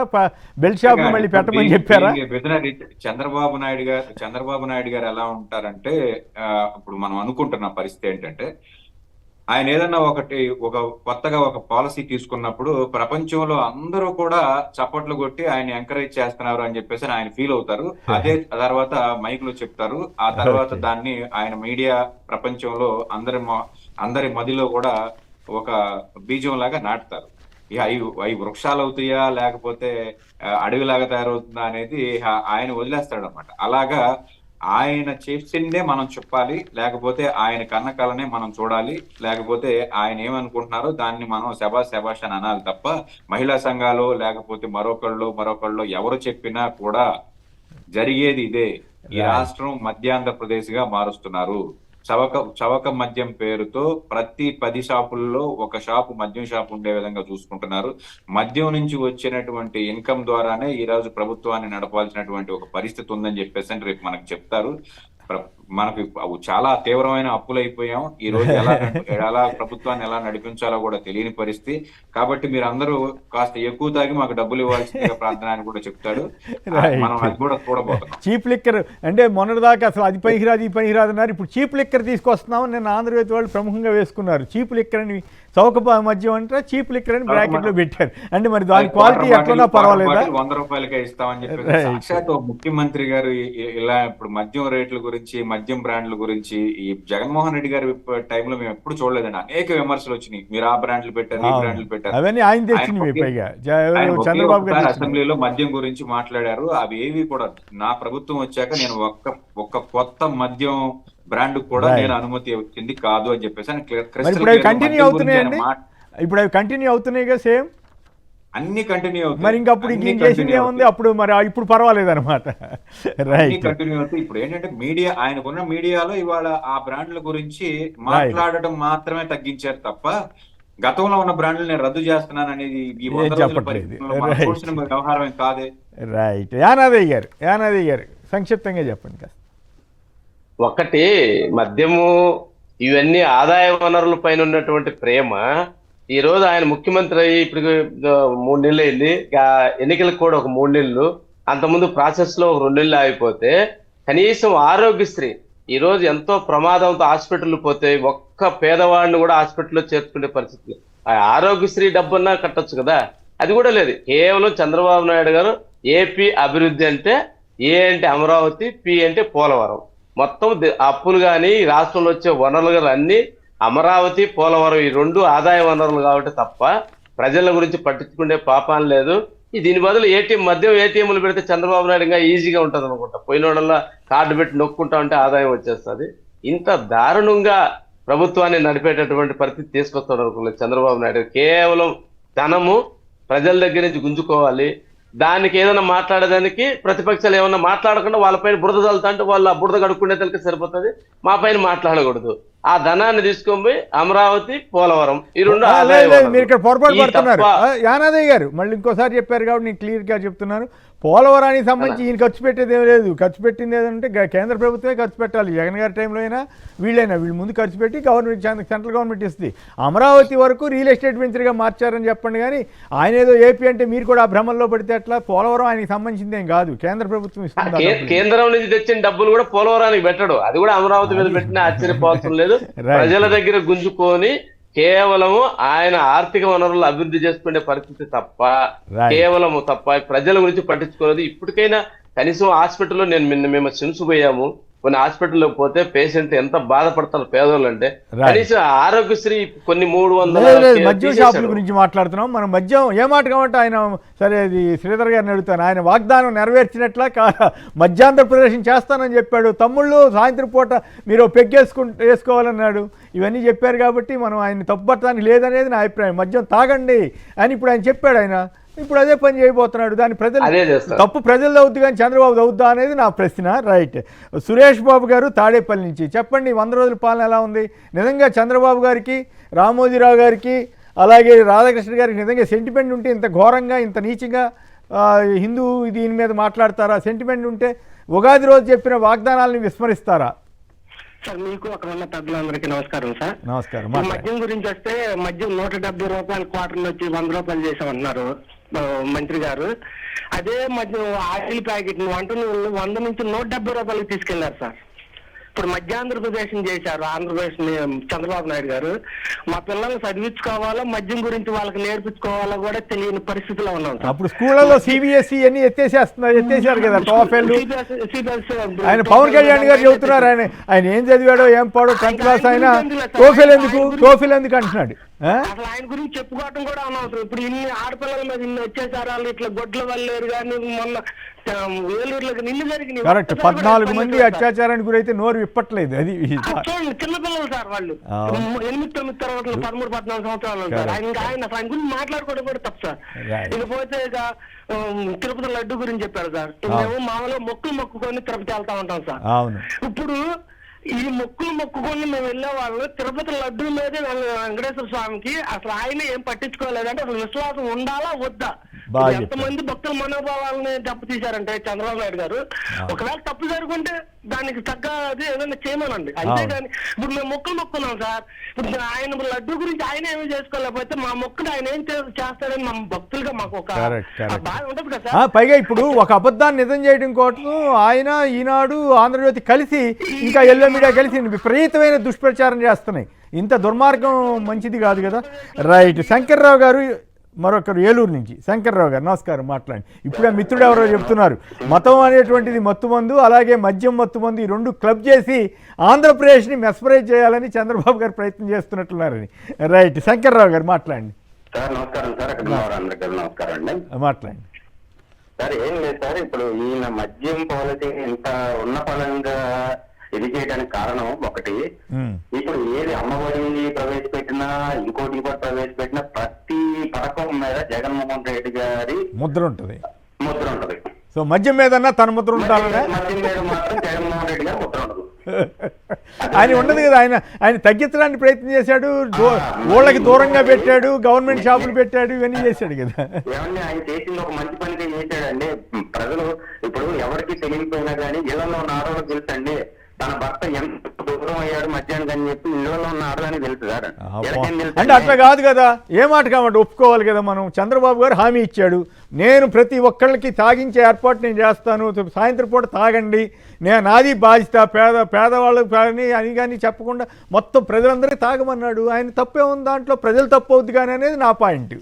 బెల్ట్ షాప్ మళ్ళీ పెట్టమని చెప్పారా? చంద్రబాబు నాయుడు గారు ఎలా ఉంటారంటే, ఇప్పుడు మనం అనుకుంటున్న పరిస్థితి ఏంటంటే, ఆయన ఏదన్నా ఒక కొత్తగా ఒక పాలసీ తీసుకున్నప్పుడు ప్రపంచంలో అందరూ కూడా చప్పట్లు కొట్టి ఆయన ఎంకరేజ్ చేస్తున్నారు అని చెప్పేసి ఆయన ఫీల్ అవుతారు. అదే తర్వాత మైక్లో చెప్తారు. ఆ తర్వాత దాన్ని ఆయన మీడియా ప్రపంచంలో అందరి మదిలో కూడా ఒక బీజం లాగా నాటుతారు. ఇక అవి వృక్షాలు అవుతాయా లేకపోతే అడవిలాగా తయారవుతుందా అనేది ఆయన వదిలేస్తాడు అనమాట. అలాగా ఆయన చేసిందే మనం చెప్పాలి, లేకపోతే ఆయన కన్న కలనే మనం చూడాలి, లేకపోతే ఆయన ఏమనుకుంటున్నారో దాన్ని మనం శబాష్ అని అనాలి తప్ప మహిళా సంఘాలు లేకపోతే మరొకళ్ళు ఎవరు చెప్పినా కూడా జరిగేది ఇదే. ఈ రాష్ట్రం మధ్యాంధ్రప్రదేశ్ గా మారుస్తున్నారు. చవక మద్యం పేరుతో ప్రతి 10 షాపుల్లో ఒక షాపు మద్యం షాపు ఉండే విధంగా చూసుకుంటున్నారు. మద్యం నుంచి వచ్చినటువంటి ఇన్కమ్ ద్వారానే ఈ రోజు ప్రభుత్వాన్ని నడపాల్సినటువంటి ఒక పరిస్థితి ఉందని చెప్పేసి రేపు మనకు చెప్తారు. మనకు చాలా తీవ్రమైన అప్పులు అయిపోయాం. ఈ రోజు ఎలా ప్రభుత్వాన్ని ఎలా నడిపించాలో కూడా తెలియని పరిస్థితి. కాబట్టి మీరు అందరూ కాస్త ఎక్కువ తాగి మాకు డబ్బులు ఇవ్వాల్సిందిగా ప్రార్థన అని కూడా చెప్తాడు. మనం అది కూడా చూడబోతున్నాం. చీప్ లిక్కర్ అంటే మొన్నటిదాకా అసలు అది పనికిరాదు ఈ పనికిరాదు అన్నారు. ఇప్పుడు చీప్ లిక్కర్ తీసుకొస్తున్నామని నేను ఆంధ్రజ్యోతి వాళ్ళు ప్రముఖంగా వేసుకున్నారు. చీప్ లిక్కర్ అని చౌక మద్యం అంటే చీప్ లిక్కర్ అని బ్రాకెట్ లో పెట్టారు. అంటే మరి దాని క్వాలిటీ ఎట్లా పర్వాలేదా? 100 రూపాయలకే ఇస్తామని చెప్పి సాక్షాత్ ముఖ్యమంత్రి గారు ఇలా ఇప్పుడు మద్యం రేట్ల గురించి, మద్యం బ్రాండ్ల గురించి ఈ జగన్మోహన్ రెడ్డి గారి టైంలో మేము ఎప్పుడు చూడలేదండి. అనేక విమర్శలు వచ్చినాయి. మీరు ఆ బ్రాండ్లు పెట్టారు, ఈ బ్రాండ్లు పెట్టారు. అవన్నీ ఆయన తెచ్చినవి. చంద్రబాబు గారు అసెంబ్లీలో మద్యం గురించి మాట్లాడారు. అవి ఏవి కూడా నా ప్రభుత్వం వచ్చాక నేను ఒక్క కొత్త మద్యం బ్రాండ్ కూడా నేను అనుమతి వచ్చింది కాదు అని చెప్పేసి కంటిన్యూ అవుతున్నాయండి. ఇప్పుడు అవి కంటిన్యూ అవుతున్నాయిగా సేమ్ అన్ని కంటిన్యూ అవుతాయి. మరి ఇంకప్పుడు ఇంకేం చేసింది ఏముంది? అప్పుడు మరి ఇప్పుడు పర్వాలేదు అనమాట. కంటిన్యూ అవుతాయి. ఇప్పుడు ఏంటంటే మీడియా, ఆయనకున్న మీడియాలో ఇవాళ ఆ బ్రాండ్ల గురించి మాట్లాడటం మాత్రమే తగ్గించారు తప్ప గతంలో ఉన్న బ్రాండ్లు నేను రద్దు చేస్తున్నాను అనేది ఈ వ్యవహారం కాదే. రైట్. యానాదయ్య గారు సంక్షిప్తంగా చెప్పండి కాస్త. ఒకటి, మద్యము ఇవన్నీ ఆదాయ వనరుల పైన ఉన్నటువంటి ప్రేమ ఈ రోజు ఆయన ముఖ్యమంత్రి అయ్యి ఇప్పుడు 3 నెలలు అయింది. ఎన్నికలకు కూడా ఒక 3 నెలలు, అంతకుముందు ప్రాసెస్ లో ఒక 2 నెలలు ఆగిపోతే కనీసం ఆరోగ్యశ్రీ ఈ రోజు ఎంతో ప్రమాదంతో హాస్పిటల్ పోతే ఒక్క పేదవాడిని కూడా హాస్పిటల్లో చేర్చుకునే పరిస్థితి. ఆ ఆరోగ్యశ్రీ డబ్బున్నా కట్టొచ్చు కదా, అది కూడా లేదు. కేవలం చంద్రబాబు నాయుడు గారు ఏపీ అభివృద్ధి అంటే ఏ అంటే అమరావతి, పి అంటే పోలవరం, మొత్తం అప్పులు కానీ రాష్ట్రంలో వచ్చే వనరులు అన్ని అమరావతి, పోలవరం ఈ 2 ఆదాయ వనరులు కాబట్టి తప్ప ప్రజల గురించి పట్టించుకునే పాపాలు లేదు. దీని బదులు మద్యం ఏటీఎంలు పెడితే చంద్రబాబు నాయుడు ఇంకా ఈజీగా ఉంటుంది అనుకుంటా. పోయినోడల్లా కార్డు పెట్టి నొక్కుంటా ఉంటే ఆదాయం వచ్చేస్తుంది. ఇంత దారుణంగా ప్రభుత్వాన్ని నడిపేటటువంటి పరిస్థితి తీసుకొస్తాడు అనుకోలేదు చంద్రబాబు నాయుడు. కేవలం ధనము ప్రజల దగ్గర నుంచి గుంజుకోవాలి, దానికి ఏదైనా మాట్లాడేదానికి ప్రతిపక్షాలు ఏమన్నా మాట్లాడకుండా వాళ్ళపైన బురద చల్లుతా అంటే వాళ్ళు ఆ బురద కడుక్కునే తలకి సరిపోతుంది, మా పైన మాట్లాడకూడదు. ఆ ధనాన్ని తీసుకొని పోయి అమరావతి, పోలవరం ఈ 2 మీరు ఇక్కడ పొరపాటు పడుతున్నారు. యానాదయ్య గారు మళ్ళీ ఇంకోసారి చెప్పారు కాబట్టి నేను క్లియర్ గా చెప్తున్నాను. పోలవరానికి సంబంధించి ఈయన ఖర్చు పెట్టేది ఏం లేదు. ఖర్చు పెట్టింది ఏదంటే కేంద్ర ప్రభుత్వమే ఖర్చు పెట్టాలి. జగన్ గారి టైంలో అయినా వీళ్ళు ముందు ఖర్చు పెట్టి సెంట్రల్ గవర్నమెంట్ ఇస్తుంది. అమరావతి వరకు రియల్ ఎస్టేట్ వెంచర్గా మార్చారని చెప్పండి. కానీ ఆయన ఏదో ఏపీ అంటే మీరు కూడా ఆ భ్రమంలో పడితే ఎట్లా? పోలవరం ఆయనకి సంబంధించింది ఏం కాదు, కేంద్ర ప్రభుత్వం ఇస్తుంది. కేంద్రం నుంచి తెచ్చిన డబ్బులు కూడా పోలవరానికి పెట్టడు, అది కూడా అమరావతి మీద పెట్టినా ఆశ్చర్యపోవడం లేదు. ప్రజల దగ్గర గుంజుకొని కేవలము ఆయన ఆర్థిక వనరులు అభివృద్ధి చేసుకునే పరిస్థితి తప్ప కేవలము తప్ప ప్రజల గురించి పట్టించుకోలేదు. ఇప్పటికైనా కనీసం హాస్పిటల్లో మేము సిమ్స్ పోయాము, కొన్ని హాస్పిటల్లో పోతే పేషెంట్ ఎంత బాధపడతారు పేదోళ్ళు అంటే. కనీసం ఆరోగ్యశ్రీ కొన్ని 300 మద్యం షాపుల గురించి మాట్లాడుతున్నాం మనం. మద్యం ఏ మాట కాబట్టి ఆయన సరే అది శ్రీధర్ గారిని అడుగుతాను. ఆయన వాగ్దానం నెరవేర్చినట్లా మధ్యాంధ్ర ప్రదర్శన చేస్తానని చెప్పాడు. తమ్ముళ్ళు సాయంత్రం పూట మీరు వేసుకోవాలన్నాడు. ఇవన్నీ చెప్పారు కాబట్టి మనం ఆయన తప్పుపట్టడానికి లేదనేది నా అభిప్రాయం. మద్యం తాగండి అని ఇప్పుడు ఆయన చెప్పాడు. ఆయన ఇప్పుడు అదే పని చేయబోతున్నాడు. దాని తప్పు ప్రజల్లో అవుద్ది కానీ చంద్రబాబు అవుద్దా అనేది నా ప్రశ్న. రైట్. సురేష్ బాబు గారు తాడేపల్లి నుంచి చెప్పండి, 100 రోజుల పాలన ఎలా ఉంది? నిజంగా చంద్రబాబు గారికి, రామోజీరావు గారికి, అలాగే రాధాకృష్ణ గారికి నిజంగా సెంటిమెంట్ ఉంటే ఇంత ఘోరంగా ఇంత నీచంగా హిందూ దీని మీద మాట్లాడతారా? సెంటిమెంట్ ఉంటే ఉగాది రోజు చెప్పిన వాగ్దానాలను విస్మరిస్తారా? సార్ మీకు అక్కడ ఉన్న పెద్దలందరికీ నమస్కారం సార్. నమస్కారం. మద్యం గురించి వస్తే మద్యం 170 రూపాయల క్వార్టర్ వచ్చి 100 రూపాయలు చేసామన్నారు మంత్రి గారు. అదే మద్యం ఆయిల్ ప్యాకెట్ వంట నూనె 100 నుంచి 170 రూపాయలకి తీసుకెళ్లారు సార్. ఇప్పుడు మధ్యాంధ్రప్రదేశ్ చేశారు ఆంధ్రప్రదేశ్ చంద్రబాబు నాయుడు గారు. మా పిల్లల్ని చదివించుకోవాలో మద్యం గురించి వాళ్ళకి నేర్పించుకోవాలో కూడా తెలియని పరిస్థితిలో ఉన్నాం. అప్పుడు స్కూళ్ళలో సిబిఎస్ఈ అన్ని ఎత్తేసారు కదా టోఫెల్. ఆయన పవన్ కళ్యాణ్ గారు చెబుతున్నారు ఆయన ఏం చదివాడో ఏం పాడో 10th క్లాస్ అయినా టోఫెల్ ఎందుకు అంటున్నాడు. అసలు ఆయన గురించి చెప్పుకోవటం కూడా అనవసరం. ఇప్పుడు ఇన్ని ఆడపిల్లల మీద ఇన్ని అత్యాచారాలు ఇట్లా గొడ్ల వల్లేరు కానీ మొన్న వేలూరులోకి నిన్ను జరిగినాయి. కరెక్ట్. 14 మంది అత్యాచారానికి గురైతే నోరు విప్పట్లేదు. అది చిన్నపిల్లలు సార్, వాళ్ళు 8, 9 తర్వాత 13, 14 సంవత్సరాలు ఉంటారు. ఆయన గురించి మాట్లాడుకోవడం కూడా తప్పు సార్. ఇకపోతే ఇక తిరుపతి లడ్డు గురించి చెప్పారు సార్. మేము మామూలుగా మొక్కుకొని తిరుపతి వెళ్తా ఉంటాం సార్. ఇప్పుడు ఈ మొక్కుకొని మేము వెళ్ళే వాళ్ళు తిరుపతి లడ్డు మీద వెంకటేశ్వర స్వామికి అసలు ఆయన ఏం పట్టించుకోలేదంటే అసలు విశ్వాసం ఉండాలా వద్దా? బాగా ఎంతమంది భక్తుల మనోభావాలని దెబ్బతీశారంటే చంద్రబాబు నాయుడు గారు. ఒకవేళ తప్పు జరుగుంటే దానికి తగ్గ అది ఏదైనా చేయమనండి, అంతేగాని ఇప్పుడు మేము మొక్కలు మొక్కున్నాం సార్. ఇప్పుడు ఆయన లడ్డు గురించి ఆయన ఏమీ చేసుకోలేకపోతే మా మొక్కలు ఆయన ఏం చేస్తాడని మా భక్తులుగా మాకు ఒక బాధ ఉంటుంది కదా సార్. పైగా ఇప్పుడు ఒక అబద్ధాన్ని నిజం చేయడం కోసం ఆయన, ఈనాడు, ఆంధ్రజ్యోతి కలిసి ఇంకా ఎల్లో మీడియా కలిసి విపరీతమైన దుష్ప్రచారం చేస్తున్నాయి. ఇంత దుర్మార్గం మంచిది కాదు కదా. రైట్. శంకర్రావు గారు మరొకరు ఏలూరు నుంచి. శంకర్రావు గారు నమస్కారం, మాట్లాడండి. ఇప్పుడే మిత్రుడు ఎవరో చెప్తున్నారు మతం అనేటువంటిది మత్తుమందు, అలాగే మద్యం మత్తుమందు, ఈ రెండు క్లబ్ చేసి ఆంధ్రప్రదేశ్ని మెస్పరైజ్ చేయాలని చంద్రబాబు గారు ప్రయత్నం చేస్తున్నట్లున్నారని. రైట్. శంకర్రావు గారు మాట్లాడండి. సార్ నమస్కారం సార్. అందరికీ నమస్కారం అండి. మాట్లాడండి సార్. ఏం లేదు సార్, ఇప్పుడు ఈయన మద్యం పాలసీ ఇంత ఉన్న ఫలంగా ఇది చేయడానికి కారణం ఒకటి, ఇప్పుడు ఏది అమ్మఒడి ప్రవేశపెట్టినా ఇంకోటి కూడా ప్రవేశపెట్టినా ప్రతి పథకం మీద జగన్మోహన్ రెడ్డి గారి ముద్ర ఉంటుంది. సో మద్యం మీద తన ముద్ర ఉండాలనే, మద్యం మీద మాత్రం జగన్మోహన్ రెడ్డి గారు ముద్ర ఉండదు. ఆయన ఉండదు కదా. ఆయన తగ్గించడానికి ప్రయత్నం చేశాడు, ఊళ్ళకి దూరంగా పెట్టాడు, గవర్నమెంట్ షాపులు పెట్టాడు, ఇవన్నీ చేశాడు కదా. ఏమండి ఆయన చేసింది ఒక మంచి పనిగా చేశాడండి. ప్రజలు ఇప్పుడు ఎవరికి తెలియకపోయినా కానీ ఇళ్లలో ఉన్న ఆడవాళ్ళకి తెలుసండి తన భర్త ఎంత దూరం అయ్యాడు మధ్యాహ్నం అని చెప్పి ఇళ్లలో ఉన్న ఆడవాళ్ళని తెలుసు సార్. అంటే అట్లా కాదు కదా, ఏ మాట కాబట్టి ఒప్పుకోవాలి కదా మనం. చంద్రబాబు గారు హామీ ఇచ్చాడు, నేను ప్రతి ఒక్కళ్ళకి తాగించే ఏర్పాటు నేను చేస్తాను, సాయంత్రం పూట తాగండి, నాది బాధ్యత, పేదవాళ్ళకి కానీ చెప్పకుండా మొత్తం ప్రజలందరికీ తాగమన్నాడు. ఆయన తప్పే ఉంది దాంట్లో, ప్రజలు తప్పు అవుద్ది కానీ అనేది నా పాయింట్.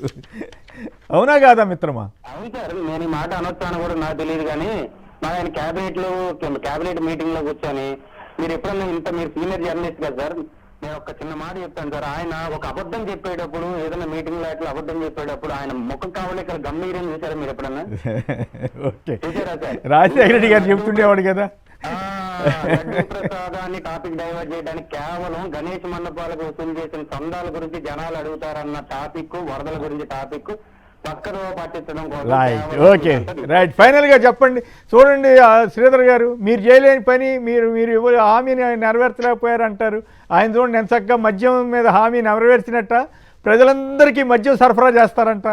అవునా కాదా మిత్రమా? అవును సార్, నేను ఈ మాట అనొచ్చాను కూడా నాకు తెలియదు కానీ ఆయన క్యాబినెట్ మీటింగ్ లో కూర్చొని మీరు ఎప్పుడన్నా మీరు సీనియర్ జర్నలిస్ట్ కదా సార్, నేను ఒక చిన్న మాట చెప్తాను సార్. ఆయన ఒక అబద్ధం చెప్పేటప్పుడు ఏదైనా మీటింగ్ లో అట్లా అబద్ధం చెప్పేటప్పుడు ఆయన ముఖం కావాలి ఇక్కడ గంభీరం చూసారా మీరు ఎప్పుడన్నా? చూసారా సార్? రాజశేఖర రెడ్డి గారు చెప్తుండేవాడు కదా, ప్రసాదాన్ని టాపిక్ డైవర్ట్ చేయడానికి కేవలం గణేష్ మండపాలకు వసూలు చేసిన చందాల గురించి జనాలు అడుగుతారన్న టాపిక్, వరదల గురించి టాపిక్ పక్కన పట్టించడం. రైట్. ఓకే. రైట్. ఫైనల్గా చెప్పండి. చూడండి శ్రీధర్ గారు, మీరు చేయలేని పని మీరు హామీని నెరవేర్చలేకపోయారు అంటారు. ఆయన చూడండి ఎంత చక్కగా మద్యం మీద హామీ నెరవేర్చినట్ట, ప్రజలందరికీ మద్యం సరఫరా చేస్తారంట.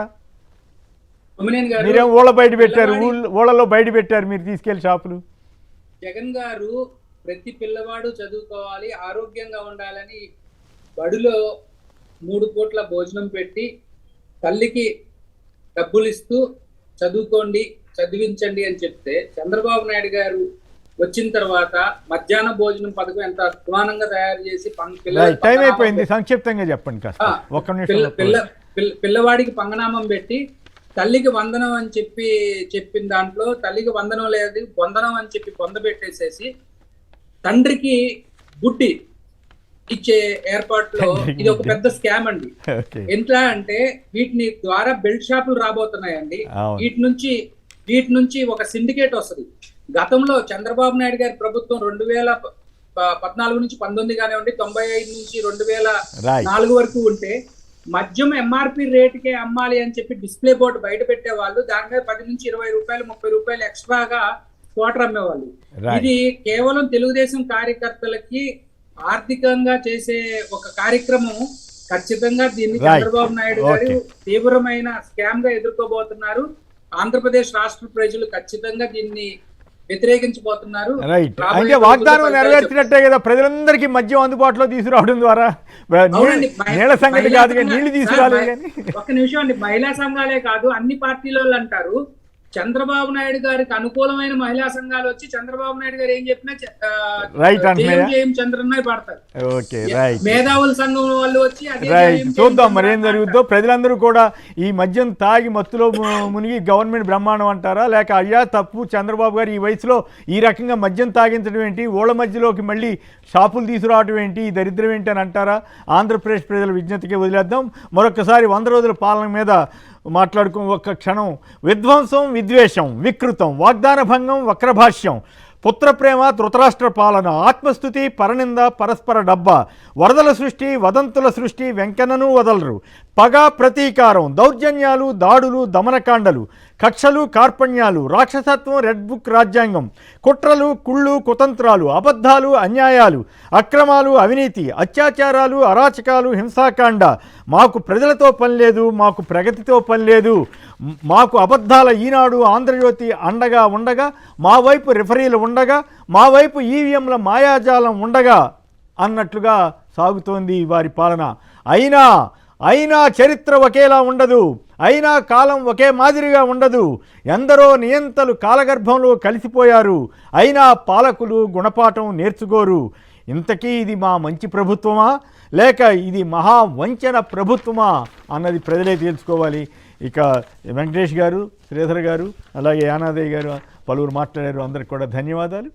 మీరేం ఊళ్ళ బయట పెట్టారు, ఊళ్ళలో బయట పెట్టారు మీరు తీసుకెళ్లి షాపులు. జగన్ గారు ప్రతి పిల్లవాడు చదువుకోవాలి, ఆరోగ్యంగా ఉండాలని బడిలో 3 పూట్ల భోజనం పెట్టి తల్లికి డబ్బులు ఇస్తూ చదువుకోండి, చదివించండి అని చెప్తే, చంద్రబాబు నాయుడు గారు వచ్చిన తర్వాత మధ్యాహ్న భోజనం పథకం ఎంత అధ్వానంగా తయారు చేసి టైం అయిపోయింది, సంక్షిప్తంగా చెప్పండి కాస్త. పిల్లవాడికి పంగనామం పెట్టి తల్లికి వందనం అని చెప్పిన దాంట్లో తల్లికి వందనం లేదు, వందనం అని చెప్పి పొందబెట్టేసేసి తండ్రికి బుట్టి ఇచ్చే ఏర్పాట్లో ఇది ఒక పెద్ద స్కామ్ అండి. ఎట్లా అంటే వీటిని ద్వారా బెల్ట్ షాపులు రాబోతున్నాయండి. వీటి నుంచి ఒక సిండికేట్ వస్తుంది. గతంలో చంద్రబాబు నాయుడు గారి ప్రభుత్వం 2014 నుంచి 19 కానివ్వండి, 95 నుంచి 2004 వరకు ఉంటే మద్యం ఎంఆర్పి రేటుకే అమ్మాలి అని చెప్పి డిస్ప్లే బోర్డు బయట పెట్టేవాళ్ళు. దాని మీద 10 నుంచి 20 రూపాయలు 30 రూపాయలు ఎక్స్ట్రాగా క్వార్టర్ అమ్మేవాళ్ళు. ఇది కేవలం తెలుగుదేశం కార్యకర్తలకి ఆర్థికంగా చేసే ఒక కార్యక్రమం. ఖచ్చితంగా దీన్ని చంద్రబాబు నాయుడు గారు తీవ్రమైన స్కామ్ గా ఎదుర్కోబోతున్నారు. ఆంధ్రప్రదేశ్ రాష్ట్ర ప్రజలు ఖచ్చితంగా దీన్ని వ్యతిరేకించబోతున్నారు. అంటే వాగ్దానం నెరవేర్చినట్టే కదా, ప్రజలందరికీ మద్యం అందుబాటులో తీసుకురావడం ద్వారా. నీళ్ళ సంగతి కాదు, నీళ్లు తీసుకురాలేదు. ఒక్క నిమిషం అండి, మహిళా సంఘాలే కాదు అన్ని పార్టీల అంటారు చంద్రబాబు నాయుడు గారికి అనుకూలమైన మహిళా సంఘాలు వచ్చి చంద్రబాబు నాయుడు గారు ఏం చెప్పినా చంద్రన్న పడతారు. మేధావుల సంఘం వాళ్ళు వచ్చి చూద్దాం మరి ఏం జరుగుద్దో. ప్రజలందరూ కూడా ఈ మద్యం తాగి మత్తులో మునిగి గవర్నమెంట్ బ్రహ్మాండం అంటారా, లేక అయ్యా తప్పు చంద్రబాబు గారు ఈ వయసులో ఈ రకంగా మద్యం తాగించడం ఏంటి, ఊళ్ళ మధ్యలోకి మళ్ళీ షాపులు తీసుకురావడం ఏంటి, ఈ దరిద్రం ఏంటి అని అంటారా? ఆంధ్రప్రదేశ్ ప్రజల విజ్ఞతకే వదిలేద్దాం. మరొకసారి 100 రోజుల పాలన మీద మాట్లాడుకుని ఒక్క క్షణం. విధ్వంసం, విద్వేషం, వికృతం, వాగ్దాన భంగం, వక్రభాష్యం, పుత్రప్రేమ, ధృతరాష్ట్ర పాలన, ఆత్మస్థుతి, పరనింద, పరస్పర డబ్బా, వరదల సృష్టి, వదంతుల సృష్టి, వెంకన్నను వదలరు, పగ, ప్రతీకారం, దౌర్జన్యాలు, దాడులు, దమనకాండలు, కక్షలు, కార్పణ్యాలు, రాక్షసత్వం, రెడ్ బుక్ రాజ్యాంగం, కుట్రలు, కుళ్ళు, కుతంత్రాలు, అబద్ధాలు, అన్యాయాలు, అక్రమాలు, అవినీతి, అత్యాచారాలు, అరాచకాలు, హింసాకాండ. మాకు ప్రజలతో పని లేదు, మాకు ప్రగతితో పని లేదు, మాకు అబద్ధాల ఈనాడు, ఆంధ్రజ్యోతి అండగా ఉండగా, మా వైపు రిఫరీలు ఉండగా, మా వైపు ఈవీఎంల మాయాజాలం ఉండగా అన్నట్లుగా సాగుతోంది వారి పాలన. అయినా చరిత్ర ఒకేలా ఉండదు, అయినా కాలం ఒకే మాదిరిగా ఉండదు. ఎందరో నియంతలు కాలగర్భంలో కలిసిపోయారు, అయినా పాలకులు గుణపాఠం నేర్చుకోరు. ఇంతకీ ఇది మా మంచి ప్రభుత్వమా లేక ఇది మహా వంచన ప్రభుత్వమా అన్నది ప్రజలే తేల్చుకోవాలి. ఇక వెంకటేష్ గారు, శ్రీధర్ గారు, అలాగే యానాదయ్య గారు పలువురు మాట్లాడారు. అందరికి కూడా ధన్యవాదాలు.